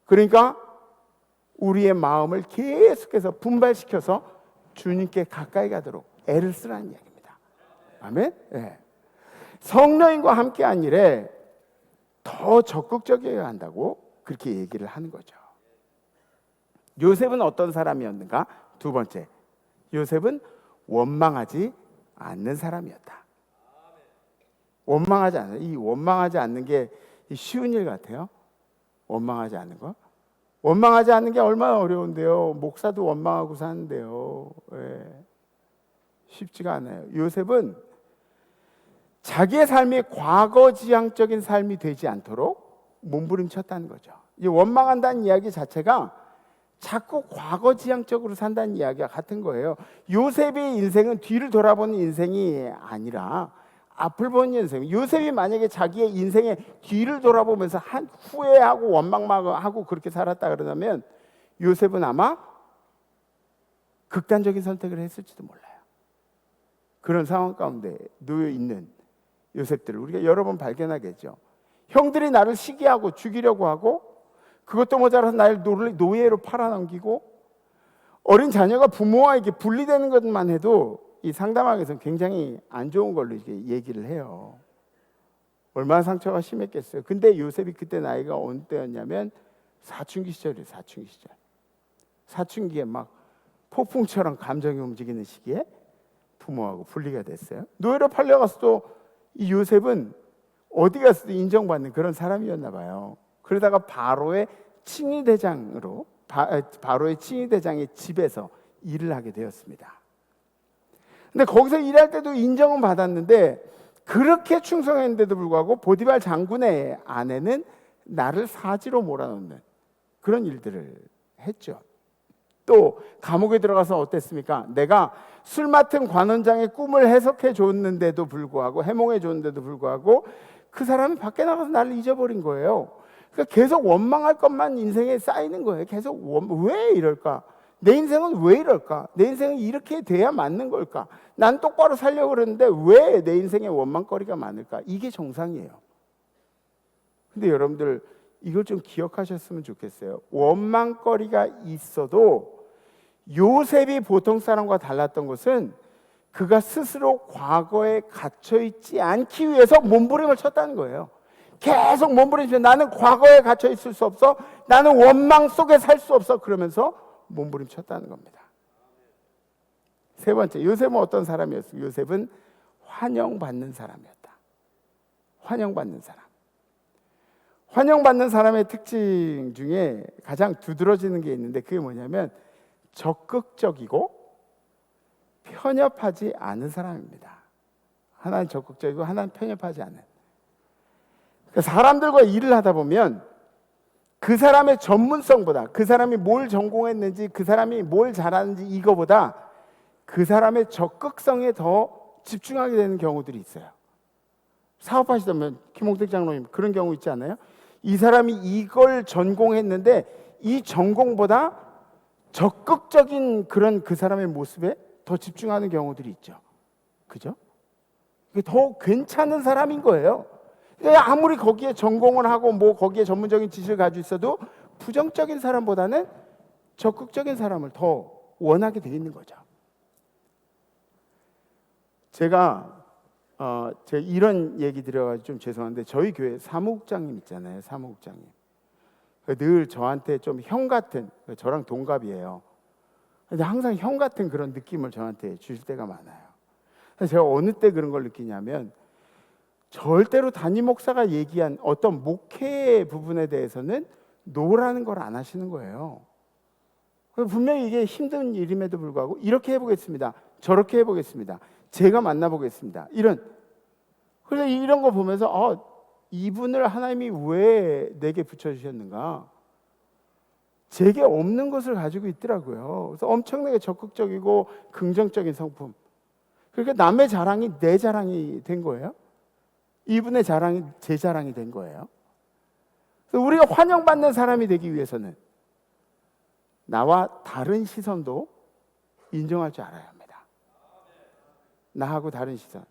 I: 그러니까 우리의 마음을 계속해서 분발시켜서 주님께 가까이 가도록 애를 쓰라는 이야기입니다. 아멘? 네. 성령님과 함께한 일에 더 적극적이어야 한다고 그렇게 얘기를 하는 거죠. 요셉은 어떤 사람이었는가? 두 번째, 요셉은 원망하지 않는 사람이었다. 원망하지 않는, 이 원망하지 않는 게 쉬운 일 같아요. 원망하지 않는 거. 원망하지 않는 게 얼마나 어려운데요. 목사도 원망하고 사는데요. 예. 쉽지가 않아요. 요셉은 자기의 삶이 과거지향적인 삶이 되지 않도록 몸부림쳤다는 거죠. 이 원망한다는 이야기 자체가 자꾸 과거지향적으로 산다는 이야기가 같은 거예요. 요셉의 인생은 뒤를 돌아보는 인생이 아니라 앞을 보는 인생. 요셉이 만약에 자기의 인생의 뒤를 돌아보면서 후회하고 원망하고 그렇게 살았다 그러면 요셉은 아마 극단적인 선택을 했을지도 몰라요. 그런 상황 가운데 놓여 있는 요셉들을 우리가 여러 번 발견하겠죠. 형들이 나를 시기하고 죽이려고 하고 그것도 모자라서 나를 노예로 팔아넘기고 어린 자녀가 부모와에게 분리되는 것만 해도 이 상담학에서는 굉장히 안 좋은 걸로 이렇게 얘기를 해요. 얼마나 상처가 심했겠어요. 근데 요셉이 그때 나이가 어느 때였냐면 사춘기 시절이에요. 사춘기 시절. 사춘기에 막 폭풍처럼 감정이 움직이는 시기에 부모하고 분리가 됐어요. 노예로 팔려가서도 이 요셉은 어디 가서도 인정받는 그런 사람이었나 봐요. 그러다가 바로의 칭의대장으로 바로의 칭의대장의 집에서 일을 하게 되었습니다. 근데 거기서 일할 때도 인정은 받았는데 그렇게 충성했는데도 불구하고 보디발 장군의 아내는 나를 사지로 몰아넣는 그런 일들을 했죠. 또 감옥에 들어가서 어땠습니까? 내가 술 맡은 관원장의 꿈을 해석해 줬는데도 불구하고 해몽해 줬는데도 불구하고 그 사람이 밖에 나가서 나를 잊어버린 거예요. 그러니까 계속 원망할 것만 인생에 쌓이는 거예요. 계속 왜 이럴까? 내 인생은 왜 이럴까? 내 인생은 이렇게 돼야 맞는 걸까? 난 똑바로 살려고 그러는데 왜 내 인생에 원망거리가 많을까? 이게 정상이에요. 근데 여러분들 이걸 좀 기억하셨으면 좋겠어요. 원망거리가 있어도 요셉이 보통 사람과 달랐던 것은 그가 스스로 과거에 갇혀있지 않기 위해서 몸부림을 쳤다는 거예요. 계속 몸부림치면 나는 과거에 갇혀있을 수 없어. 나는 원망 속에 살 수 없어. 그러면서 몸부림쳤다는 겁니다. 세 번째, 요셉은 어떤 사람이었어요? 요셉은 환영받는 사람이었다. 환영받는 사람. 환영받는 사람의 특징 중에 가장 두드러지는 게 있는데 그게 뭐냐면 적극적이고 편협하지 않은 사람입니다. 하나는 적극적이고 하나는 편협하지 않은. 사람들과 일을 하다 보면 그 사람의 전문성보다 그 사람이 뭘 전공했는지 그 사람이 뭘 잘하는지 이거보다 그 사람의 적극성에 더 집중하게 되는 경우들이 있어요. 사업하시다면 김홍택 장로님 그런 경우 있지 않아요? 이 사람이 이걸 전공했는데 이 전공보다 적극적인 그런 그 사람의 모습에 더 집중하는 경우들이 있죠. 그죠? 이게 더 괜찮은 사람인 거예요. 아무리 거기에 전공을 하고 뭐 거기에 전문적인 지식을 가지고 있어도 부정적인 사람보다는 적극적인 사람을 더 원하게 돼 있는 거죠. 제가 이런 얘기 드려가지고 좀 죄송한데 저희 교회 사무국장님 있잖아요. 사무국장님. 늘 저한테 좀 형 같은, 저랑 동갑이에요. 근데 항상 형 같은 그런 느낌을 저한테 주실 때가 많아요. 그래서 제가 어느 때 그런 걸 느끼냐면 절대로 담임 목사가 얘기한 어떤 목회 부분에 대해서는 노라는 걸 안 하시는 거예요. 분명히 이게 힘든 일임에도 불구하고 이렇게 해보겠습니다. 저렇게 해보겠습니다. 제가 만나보겠습니다. 그래서 이런 거 보면서 이분을 하나님이 왜 내게 붙여주셨는가? 제게 없는 것을 가지고 있더라고요. 그래서 엄청나게 적극적이고 긍정적인 성품. 그러니까 남의 자랑이 내 자랑이 된 거예요. 이분의 자랑이 제 자랑이 된 거예요. 그래서 우리가 환영받는 사람이 되기 위해서는 나와 다른 시선도 인정할 줄 알아야 합니다. 나하고 다른 시선,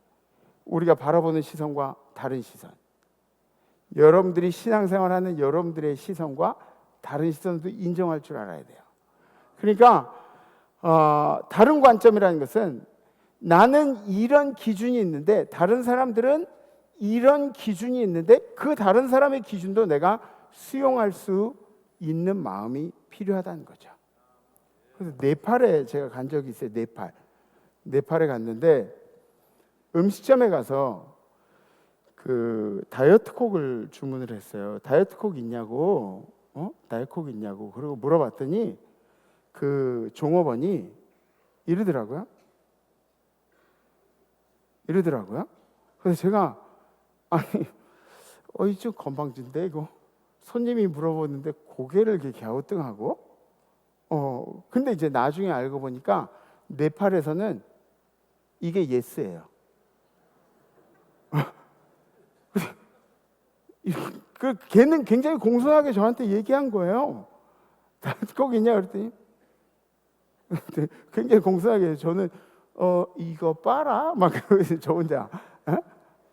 I: 우리가 바라보는 시선과 다른 시선, 여러분들이 신앙생활하는 여러분들의 시선과 다른 시선도 인정할 줄 알아야 돼요. 그러니까 다른 관점이라는 것은 나는 이런 기준이 있는데 다른 사람들은 이런 기준이 있는데 그 다른 사람의 기준도 내가 수용할 수 있는 마음이 필요하다는 거죠. 그래서 네팔에 제가 간 적이 있어요. 네팔에 갔는데 음식점에 가서 그 다이어트 콕을 주문을 했어요. 다이어트 콕 있냐고, 다이어트 콕 있냐고. 그리고 물어봤더니 그 종업원이 이러더라고요. 그래서 제가 아니, 좀 건방진데 이거 손님이 물어보는데 고개를 이렇게 갸우뚱하고, 근데 이제 나중에 알고 보니까 네팔에서는 이게 예스예요. 걔는 굉장히 공손하게 저한테 얘기한 거예요. 꼭 있냐 그랬더니 굉장히 공손하게 저는 이거 빨아 막 그러면서 저 혼자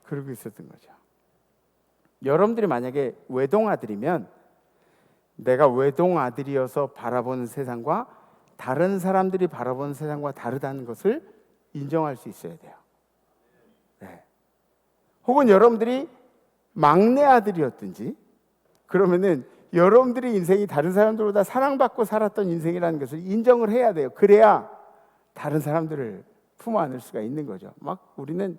I: 그러고 있었던 거죠. 여러분들이 만약에 외동아들이면 내가 외동아들이어서 바라보는 세상과 다른 사람들이 바라보는 세상과 다르다는 것을 인정할 수 있어야 돼요. 네. 혹은 여러분들이 막내 아들이었든지 그러면은 여러분들의 인생이 다른 사람들보다 사랑받고 살았던 인생이라는 것을 인정을 해야 돼요. 그래야 다른 사람들을 품 안을 수가 있는 거죠. 막 우리는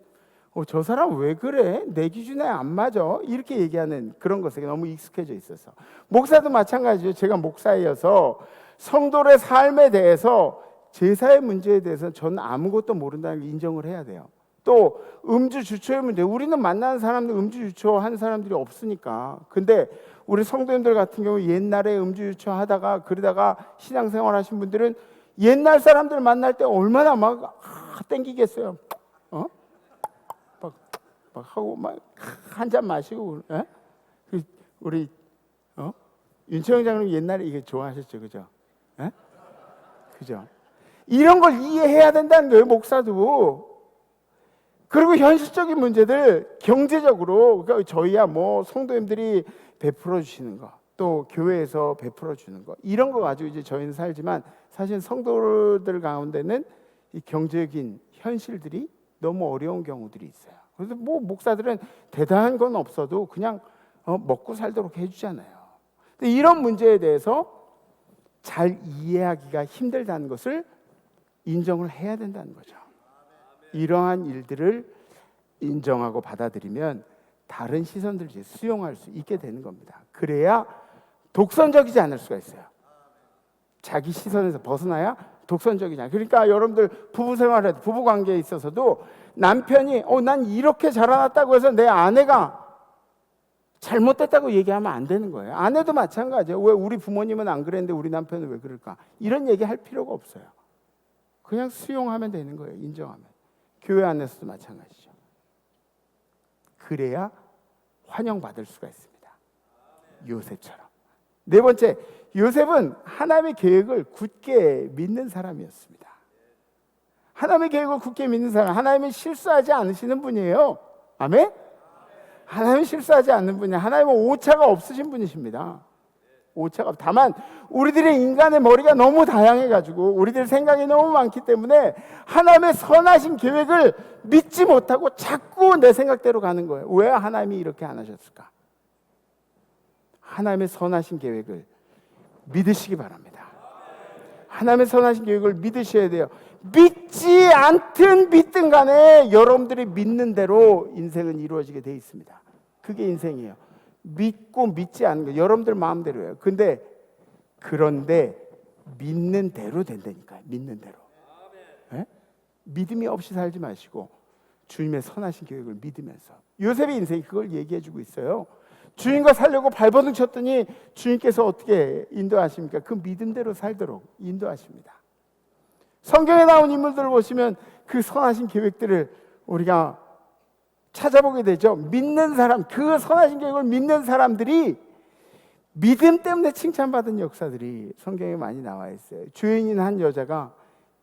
I: 저 사람 왜 그래? 내 기준에 안 맞아. 이렇게 얘기하는 그런 것에 너무 익숙해져 있어서. 목사도 마찬가지죠. 제가 목사이어서 성도의 삶에 대해서 제사의 문제에 대해서 저는 아무것도 모른다는 걸 인정을 해야 돼요. 또 음주 주초의 문제, 우리는 만나는 사람들 음주 주초 한 사람들이 없으니까. 근데 우리 성도님들 같은 경우 옛날에 음주 주초 하다가 그러다가 신앙생활 하신 분들은 옛날 사람들 만날 때 얼마나 막 땡기겠어요. 막 하고 막 한 잔 마시고. 우리 윤채영 장님 옛날에 이게 좋아하셨죠, 그죠? 그죠? 이런 걸 이해해야 된다는 거예요, 목사도. 그리고 현실적인 문제들, 경제적으로, 그러니까 저희야 뭐 성도님들이 베풀어 주시는 거, 또 교회에서 베풀어 주는 거, 이런 거 가지고 이제 저희는 살지만 사실 성도들 가운데는 이 경제적인 현실들이 너무 어려운 경우들이 있어요. 그래서 뭐 목사들은 대단한 건 없어도 그냥 먹고 살도록 해주잖아요. 근데 이런 문제에 대해서 잘 이해하기가 힘들다는 것을 인정을 해야 된다는 거죠. 이러한 일들을 인정하고 받아들이면 다른 시선들을 수용할 수 있게 되는 겁니다. 그래야 독선적이지 않을 수가 있어요. 자기 시선에서 벗어나야 독선적이지 않아요. 그러니까 여러분들 부부 생활에 부부 관계에 있어서도 남편이 난 이렇게 자라났다고 해서 내 아내가 잘못됐다고 얘기하면 안 되는 거예요. 아내도 마찬가지예요. 왜 우리 부모님은 안 그랬는데 우리 남편은 왜 그럴까? 이런 얘기 할 필요가 없어요. 그냥 수용하면 되는 거예요. 인정하면. 교회 안에서도 마찬가지죠. 그래야 환영받을 수가 있습니다. 요셉처럼. 네 번째, 요셉은 하나님의 계획을 굳게 믿는 사람이었습니다. 하나님의 계획을 굳게 믿는 사람, 하나님은 실수하지 않으시는 분이에요. 아멘? 하나님은 실수하지 않는 분이에요. 하나님은 오차가 없으신 분이십니다. 오차가. 다만 우리들의 인간의 머리가 너무 다양해가지고 우리들 생각이 너무 많기 때문에 하나님의 선하신 계획을 믿지 못하고 자꾸 내 생각대로 가는 거예요. 왜 하나님이 이렇게 안 하셨을까? 하나님의 선하신 계획을 믿으시기 바랍니다. 하나님의 선하신 계획을 믿으셔야 돼요. 믿지 않든 믿든 간에 여러분들이 믿는 대로 인생은 이루어지게 돼 있습니다. 그게 인생이에요. 믿고 믿지 않는 거 여러분들 마음대로예요. 그런데 믿는 대로 된다니까요. 믿는 대로. 네? 믿음이 없이 살지 마시고 주님의 선하신 계획을 믿으면서. 요셉의 인생이 그걸 얘기해주고 있어요. 주님과 살려고 발버둥 쳤더니 주님께서 어떻게 인도하십니까? 그 믿음대로 살도록 인도하십니다. 성경에 나온 인물들을 보시면 그 선하신 계획들을 우리가 찾아보게 되죠. 믿는 사람, 그 선하신 계획을 믿는 사람들이 믿음 때문에 칭찬받은 역사들이 성경에 많이 나와 있어요. 죄인인 한 여자가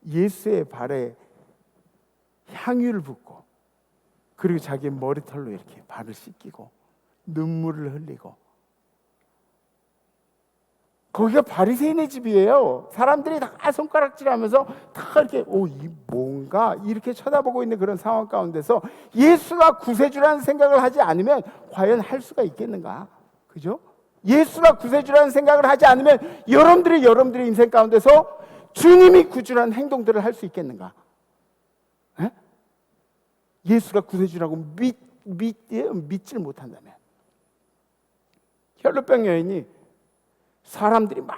I: 예수의 발에 향유를 붓고 그리고 자기 머리털로 이렇게 발을 씻기고 눈물을 흘리고, 거기가 바리새인의 집이에요. 사람들이 다 손가락질하면서 다 이렇게 이 뭔가 이렇게 쳐다보고 있는 그런 상황 가운데서 예수가 구세주라는 생각을 하지 않으면 과연 할 수가 있겠는가? 그죠? 예수가 구세주라는 생각을 하지 않으면 여러분들의 인생 가운데서 주님이 구주라는 행동들을 할 수 있겠는가? 에? 예수가 구세주라고 믿질 못한다면. 혈루병 여인이 사람들이 막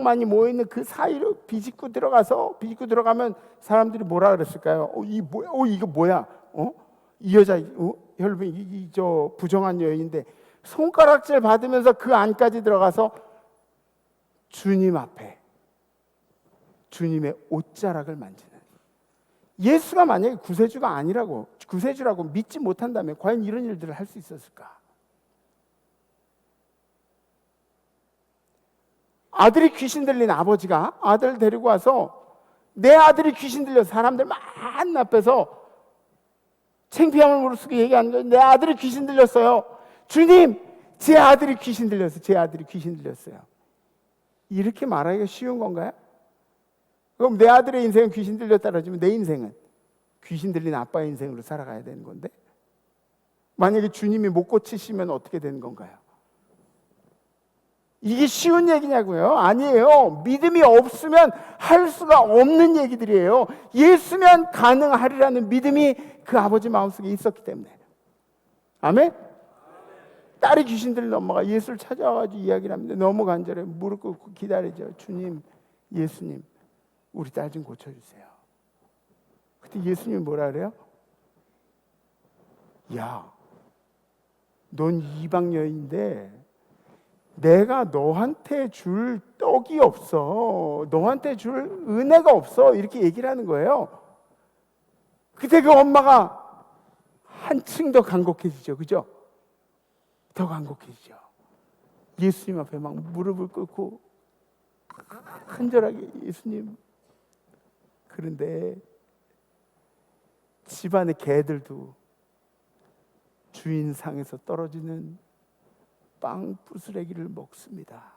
I: 많이 모여있는 그 사이로 비집고 들어가면 사람들이 뭐라 그랬을까요? 이거 뭐야? 이 여자 혈루병 저 부정한 여인인데 손가락질 받으면서 그 안까지 들어가서 주님 앞에 주님의 옷자락을 만지는, 예수가 만약에 구세주라고 믿지 못한다면 과연 이런 일들을 할 수 있었을까? 아들이 귀신 들린 아버지가 아들을 데리고 와서 내 아들이 귀신 들려, 사람들 많은 앞에서 창피함을 무릅쓰고 얘기하는 거예요. 내 아들이 귀신 들렸어요. 주님, 제 아들이 귀신 들렸어요. 이렇게 말하기가 쉬운 건가요? 그럼 내 아들의 인생은 귀신 들렸다 그러지만 내 인생은 귀신 들린 아빠의 인생으로 살아가야 되는 건데, 만약에 주님이 못 고치시면 어떻게 되는 건가요? 이게 쉬운 얘기냐고요? 아니에요. 믿음이 없으면 할 수가 없는 얘기들이에요. 예수면 가능하리라는 믿음이 그 아버지 마음속에 있었기 때문에. 아멘? 딸이 귀신 들린 엄마가 예수를 찾아와가지고 이야기를 합니다. 너무 간절해. 무릎 꿇고 기다리죠. 주님, 예수님, 우리 딸 좀 고쳐주세요. 그때 예수님이 뭐라 그래요? 야, 넌 이방 여인인데 내가 너한테 줄 떡이 없어. 너한테 줄 은혜가 없어. 이렇게 얘기를 하는 거예요. 그때 그 엄마가 한층 더 간곡해지죠. 그죠? 더 간곡해지죠. 예수님 앞에 막 무릎을 꿇고 간절하게, 예수님. 그런데 집안의 개들도 주인 상에서 떨어지는 빵 부스러기를 먹습니다.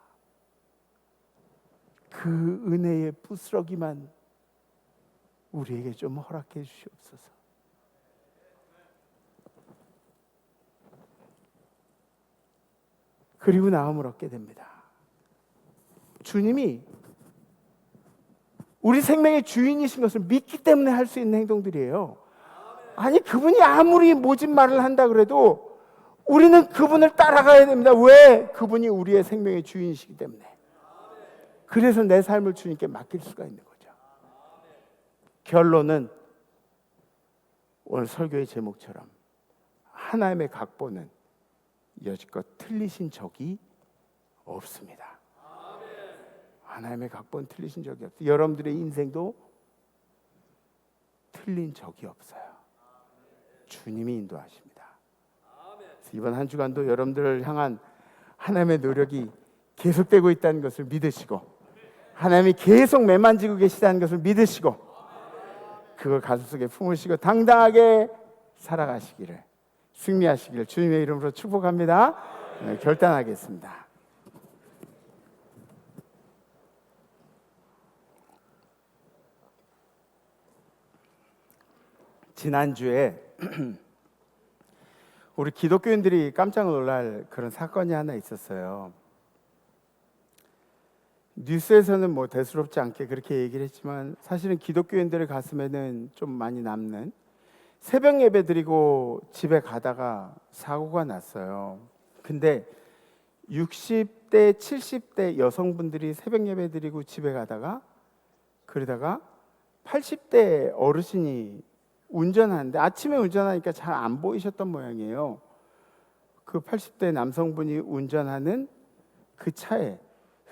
I: 그 은혜의 부스러기만 우리에게 좀 허락해 주시옵소서. 그리고 나음을 얻게 됩니다. 주님이 우리 생명의 주인이신 것을 믿기 때문에 할 수 있는 행동들이에요. 아니, 그분이 아무리 모진 말을 한다 그래도 우리는 그분을 따라가야 됩니다. 왜? 그분이 우리의 생명의 주인이시기 때문에. 그래서 내 삶을 주님께 맡길 수가 있는 거죠. 결론은 오늘 설교의 제목처럼 하나님의 각본은 여지껏 틀리신 적이 없습니다. 하나님의 각본 틀리신 적이 없어요. 여러분들의 인생도 틀린 적이 없어요. 주님이 인도하십니다. 이번 한 주간도 여러분들을 향한 하나님의 노력이 계속되고 있다는 것을 믿으시고, 하나님이 계속 매만지고 계시다는 것을 믿으시고, 그걸 가슴속에 품으시고 당당하게 살아가시기를, 승리하시기를 주님의 이름으로 축복합니다. 네, 결단하겠습니다. 지난주에 우리 기독교인들이 깜짝 놀랄 그런 사건이 하나 있었어요. 뉴스에서는 뭐 대수롭지 않게 그렇게 얘기를 했지만 사실은 기독교인들의 가슴에는 좀 많이 남는, 새벽 예배 드리고 집에 가다가 사고가 났어요. 근데 60대, 70대 여성분들이 새벽 예배 드리고 집에 가다가, 그러다가 80대 어르신이 운전하는데, 아침에 운전하니까 잘 안 보이셨던 모양이에요. 그 80대 남성분이 운전하는 그 차에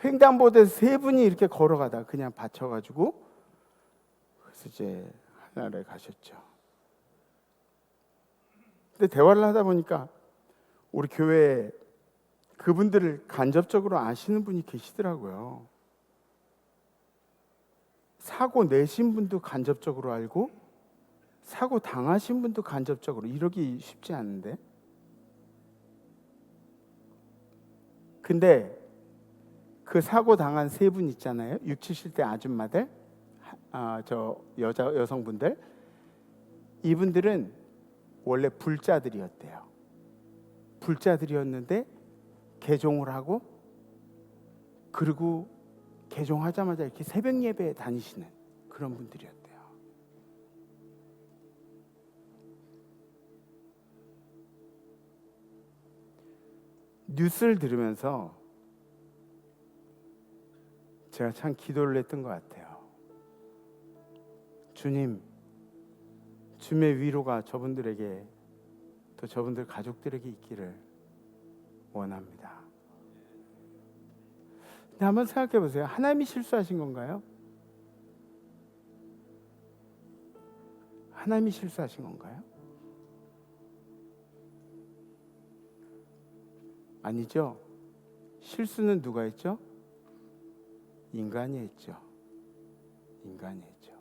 I: 횡단보도에서 세 분이 이렇게 걸어가다 그냥 받쳐가지고, 그래서 이제 하늘에 가셨죠. 근데 대화를 하다 보니까 우리 교회에 그분들을 간접적으로 아시는 분이 계시더라고요. 사고 내신 분도 간접적으로 알고 사고 당하신 분도 간접적으로, 이러기 쉽지 않은데. 근데 그 사고 당한 세 분 있잖아요. 60, 70대 아줌마들, 저 여성분들, 이분들은 원래 불자들이었대요. 불자들이었는데 개종을 하고, 그리고 개종하자마자 이렇게 새벽 예배에 다니시는 그런 분들이었대요. 뉴스를 들으면서 제가 참 기도를 했던 것 같아요. 주님, 주님의 위로가 저분들에게, 또 저분들 가족들에게 있기를 원합니다. 근데 한번 생각해 보세요. 하나님이 실수하신 건가요? 하나님이 실수하신 건가요? 아니죠. 실수는 누가 했죠? 인간이 했죠. 인간이 했죠.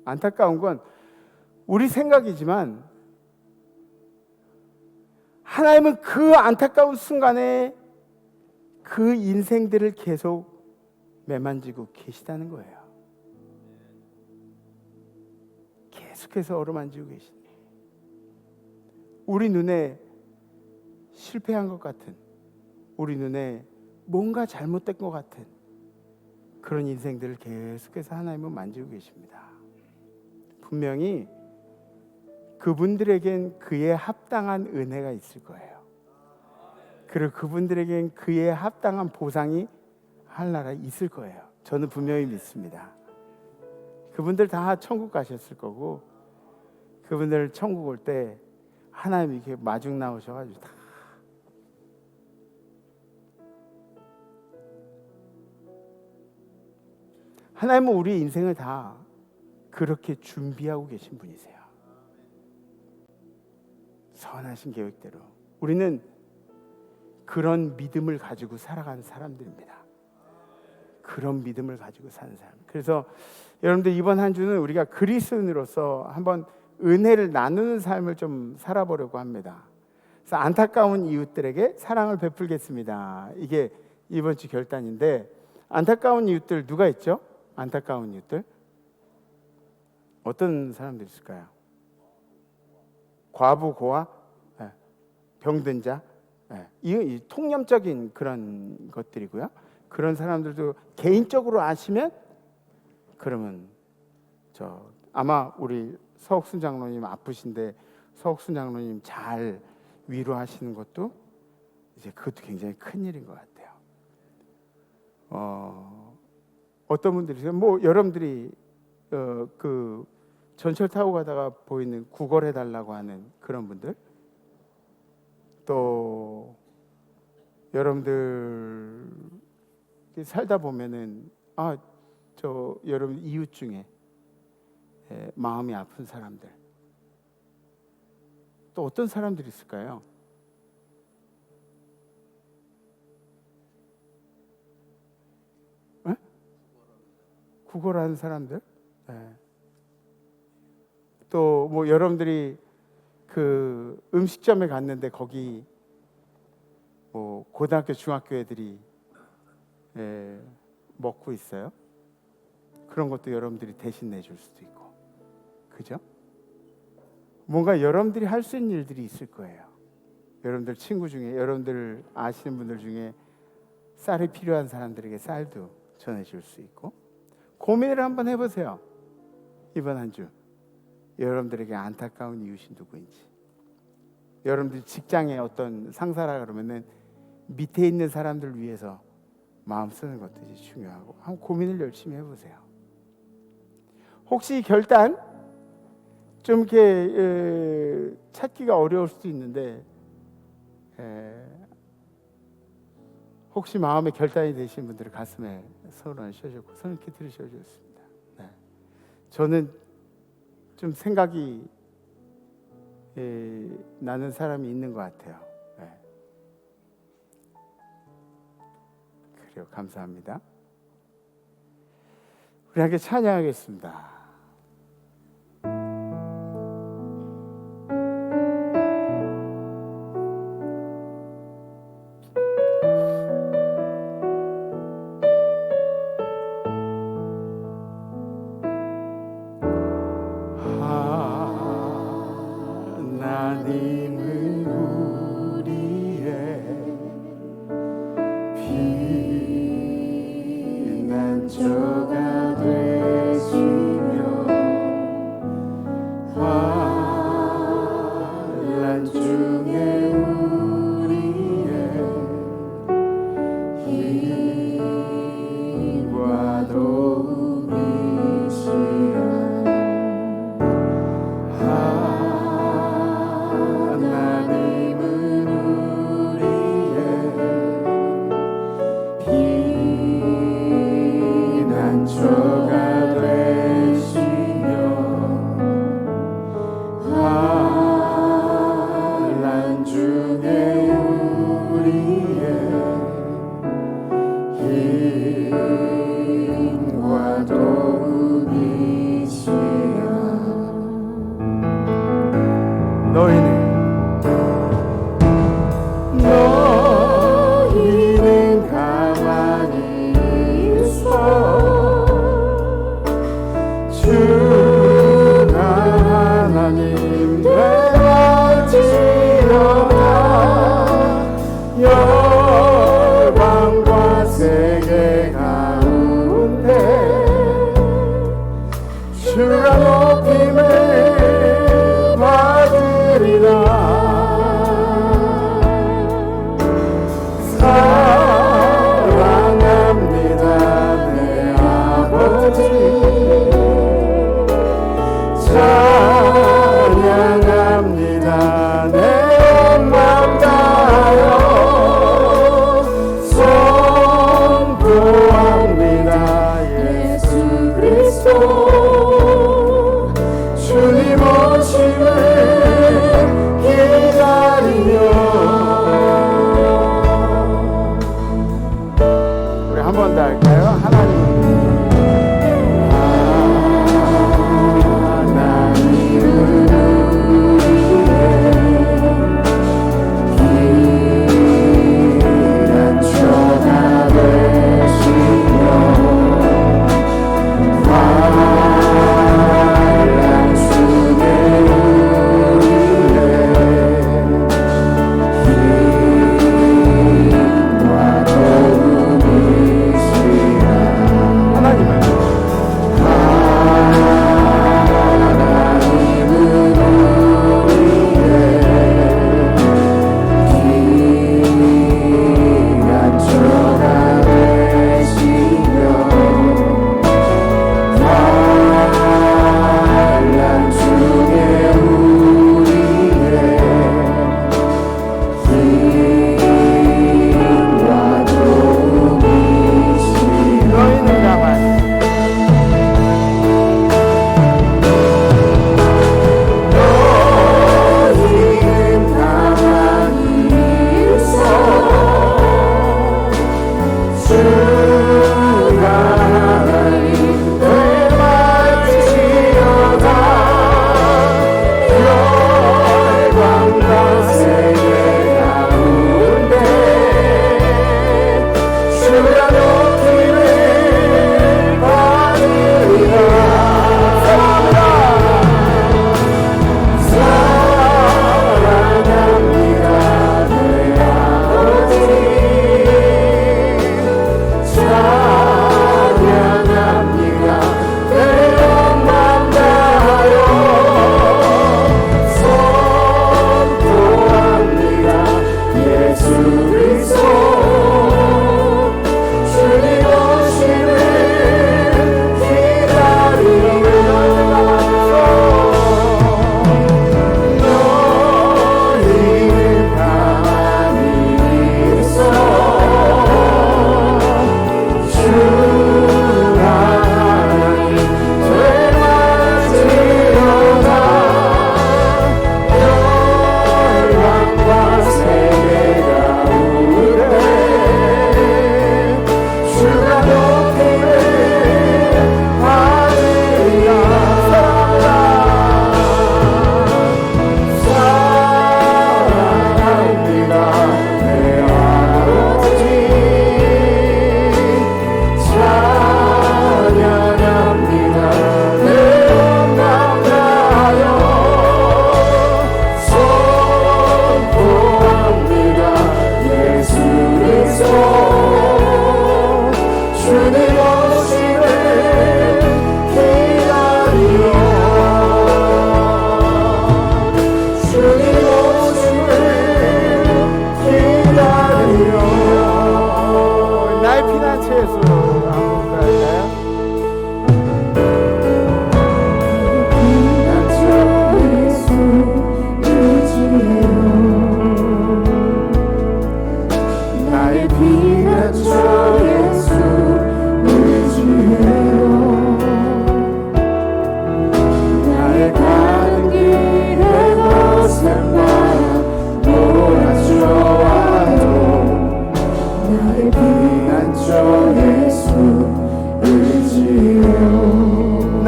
I: 안타까운 건 우리 생각이지만 하나님은 그 안타까운 순간에 그 인생들을 계속 매만지고 계시다는 거예요. 계속해서 어루만지고 계시네. 우리 눈에 실패한 것 같은, 우리 눈에 뭔가 잘못된 것 같은 그런 인생들을 계속해서 하나님은 만지고 계십니다. 분명히 그분들에겐 그에 합당한 은혜가 있을 거예요. 그리고 그분들에겐 그에 합당한 보상이 하늘나라에 있을 거예요. 저는 분명히 믿습니다. 그분들 다 천국 가셨을 거고, 그분들 천국 올 때 하나님이 이렇게 마중 나오셔가지고 다 하나님은 우리 인생을 다 그렇게 준비하고 계신 분이세요. 선하신 계획대로. 우리는 그런 믿음을 가지고 살아가는 사람들입니다. 그런 믿음을 가지고 사는 사람. 그래서 여러분들 이번 한 주는 우리가 그리스도인으로서 한번 은혜를 나누는 삶을 좀 살아보려고 합니다. 그래서 안타까운 이웃들에게 사랑을 베풀겠습니다. 이게 이번 주 결단인데, 안타까운 이웃들 누가 있죠? 안타까운 이웃들 어떤 사람들 있을까요? 과부, 고아, 병든 자, 이 통념적인 그런 것들이고요. 그런 사람들도 개인적으로 아시면, 그러면 아마 우리 서옥순 장로님 아프신데 서옥순 장로님 잘 위로하시는 것도 이제 그것도 굉장히 큰 일인 것 같아요. 어떤 분들이세요? 뭐 여러분들이 그 전철 타고 가다가 보이는 구걸해 달라고 하는 그런 분들, 또 여러분들 살다 보면은 여러분 이웃 중에 마음이 아픈 사람들, 또 어떤 사람들이 있을까요? 구걸하는 사람들, 또 뭐 여러분들이 그 음식점에 갔는데 거기 뭐 고등학교, 중학교 애들이 먹고 있어요. 그런 것도 여러분들이 대신 내줄 수도 있고, 그죠? 뭔가 여러분들이 할 수 있는 일들이 있을 거예요. 여러분들 친구 중에, 여러분들 아시는 분들 중에 쌀이 필요한 사람들에게 쌀도 전해줄 수 있고, 고민을 한번 해보세요. 이번 한 주 여러분들에게 안타까운 이웃이 누구인지. 여러분들 직장에 어떤 상사라 그러면은 밑에 있는 사람들 위해서 마음 쓰는 것도 이제 중요하고, 한번 고민을 열심히 해보세요. 혹시 결단 좀 이렇게 찾기가 어려울 수도 있는데, 혹시 마음에 결단이 되신 분들은 가슴에 손을 얹으시고 손을 이렇게 들으셔주셨습니다. 네. 저는 좀 생각이 나는 사람이 있는 것 같아요. 네. 그래요. 감사합니다. 우리 함께 찬양하겠습니다.
B: 하나님은 우리의 피난처가 되시며 환난 중에 우리의 힘과 도움이시라. 하나님은 우리의 피난처가 되시며 환난 중에 우리의 힘과 도움이시라. 너희는 가만히 있어 주가 하나님 되어지어다. 열방과 세계 가운데 주가 높임을 받으리라.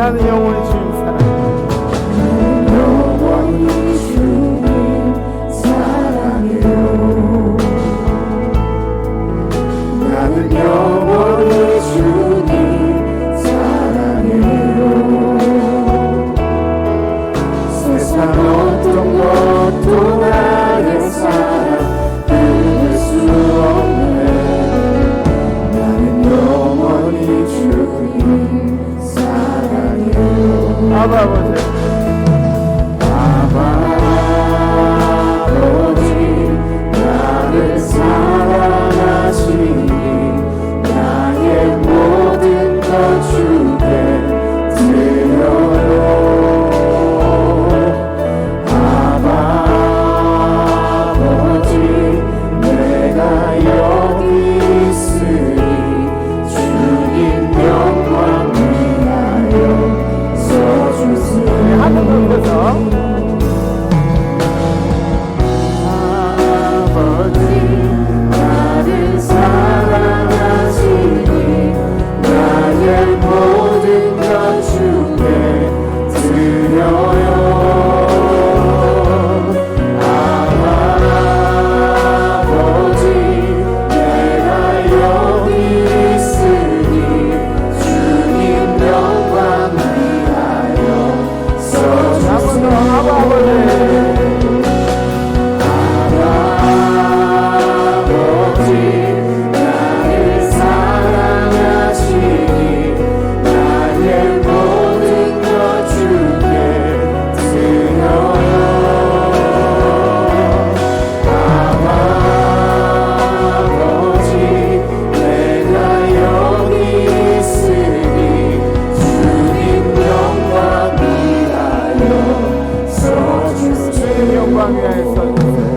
I: 나는 영원히 주님 사랑해요.
B: 영원히 주님 사랑해요. 나는 영원히 주님 사랑해요. 세상 어떤 것도 나의 사랑 끊을 수 없네. 나는 영원히 주님 사랑해요.
I: 아바 아버지,
B: 아버지 나를 사랑하시니 나의 모든 것 주께 드려요. 아버지 내가 여기 있으니 주님 영광 위하여 서주세요.
I: 하늘 높여서
B: 나를 사랑하시니 나의 모든 것 주께 드려요. 아버지 내가 여기 있으니 주님 영광 위하여 서주세요. 나를 사랑하시니 나의 모든 것 주께 드려요. 아버지 내가 여기 있으니 주님 영광 위하여 서주세요.
I: 주님 영광 위하여 서주세요.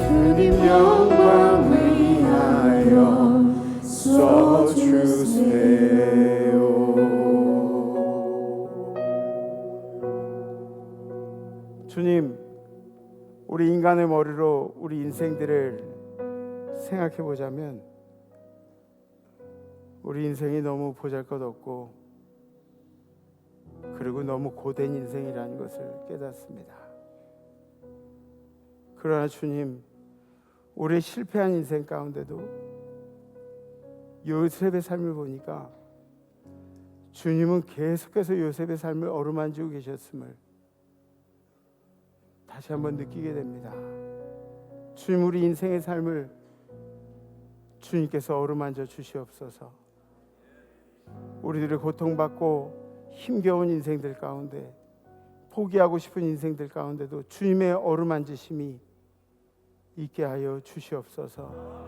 B: 주님 영광 위하여 써주세요.
I: 주님, 우리 인간의 머리로 우리 인생들을 생각해 보자면 우리 인생이 너무 보잘것없고 그리고 너무 고된 인생이라는 것을 깨닫습니다. 그러나 주님, 우리의 실패한 인생 가운데도 요셉의 삶을 보니까 주님은 계속해서 요셉의 삶을 어루만지고 계셨음을 다시 한번 느끼게 됩니다. 주님, 우리 인생의 삶을 주님께서 어루만져 주시옵소서. 우리들이 고통받고 힘겨운 인생들 가운데, 포기하고 싶은 인생들 가운데도 주님의 어루만지심이 있게 하여 주시옵소서.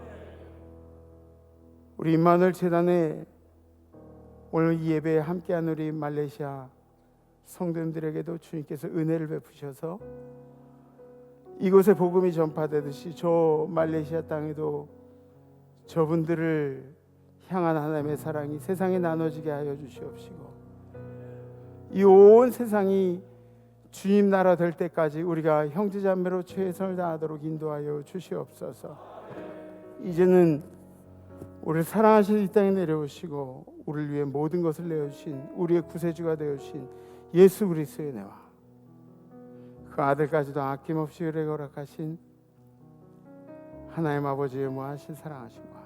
I: 우리 임마누엘 재단에 오늘 이 예배에 함께한 우리 말레이시아 성도님들에게도 주님께서 은혜를 베푸셔서 이곳에 복음이 전파되듯이 저 말레이시아 땅에도 저분들을 향한 하나님의 사랑이 세상에 나눠지게 하여 주시옵시고, 이 온 세상이 주님 나라 될 때까지 우리가 형제자매로 최선을 다하도록 인도하여 주시옵소서. 이제는 우리를 사랑하신 이 땅에 내려오시고 우리를 위해 모든 것을 내어주신 우리의 구세주가 되어주신 예수 그리스도의 은혜와 그 아들까지도 아낌없이 은혜 허락하신 하나님 아버지의 무한하신 사랑하심과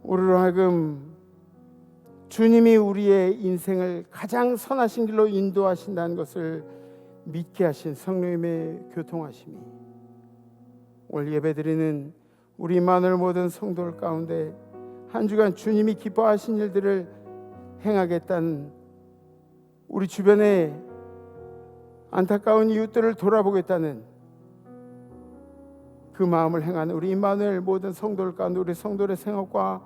I: 우리로 하여금 주님이 우리의 인생을 가장 선하신 길로 인도하신다는 것을 믿게 하신 성령님의 교통하심이 오늘 예배드리는 우리 임마누엘 모든 성도들 가운데 한 주간 주님이 기뻐하신 일들을 행하겠다는, 우리 주변에 안타까운 이웃들을 돌아보겠다는 그 마음을 행하는 우리 임마누엘 모든 성도들 가운데, 우리 성도들의 생업과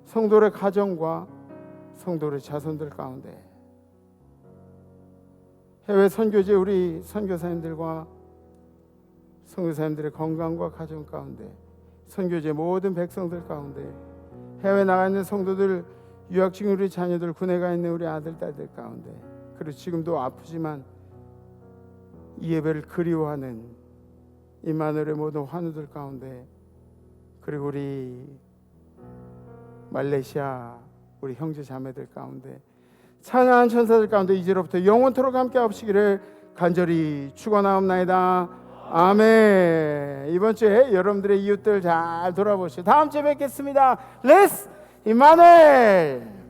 I: 성도들의 가정과 성도들의 자손들 가운데, 해외 선교제 우리 선교사님들과 선교사님들의 건강과 가정 가운데, 선교제 모든 백성들 가운데, 해외 나가 있는 성도들, 유학 중인 우리 자녀들, 군에 가 있는 우리 아들 딸들 가운데, 그리고 지금도 아프지만 이 예배를 그리워하는 임마누엘의 모든 환우들 가운데, 그리고 우리 말레이시아 우리 형제 자매들 가운데 찬양한 천사들 가운데 이제로부터 영원토록 함께 하시기를 간절히 축원하옵나이다. 아멘. 이번 주에 여러분들의 이웃들 잘 돌아보시고 다음 주에 뵙겠습니다. 레스 이마누엘.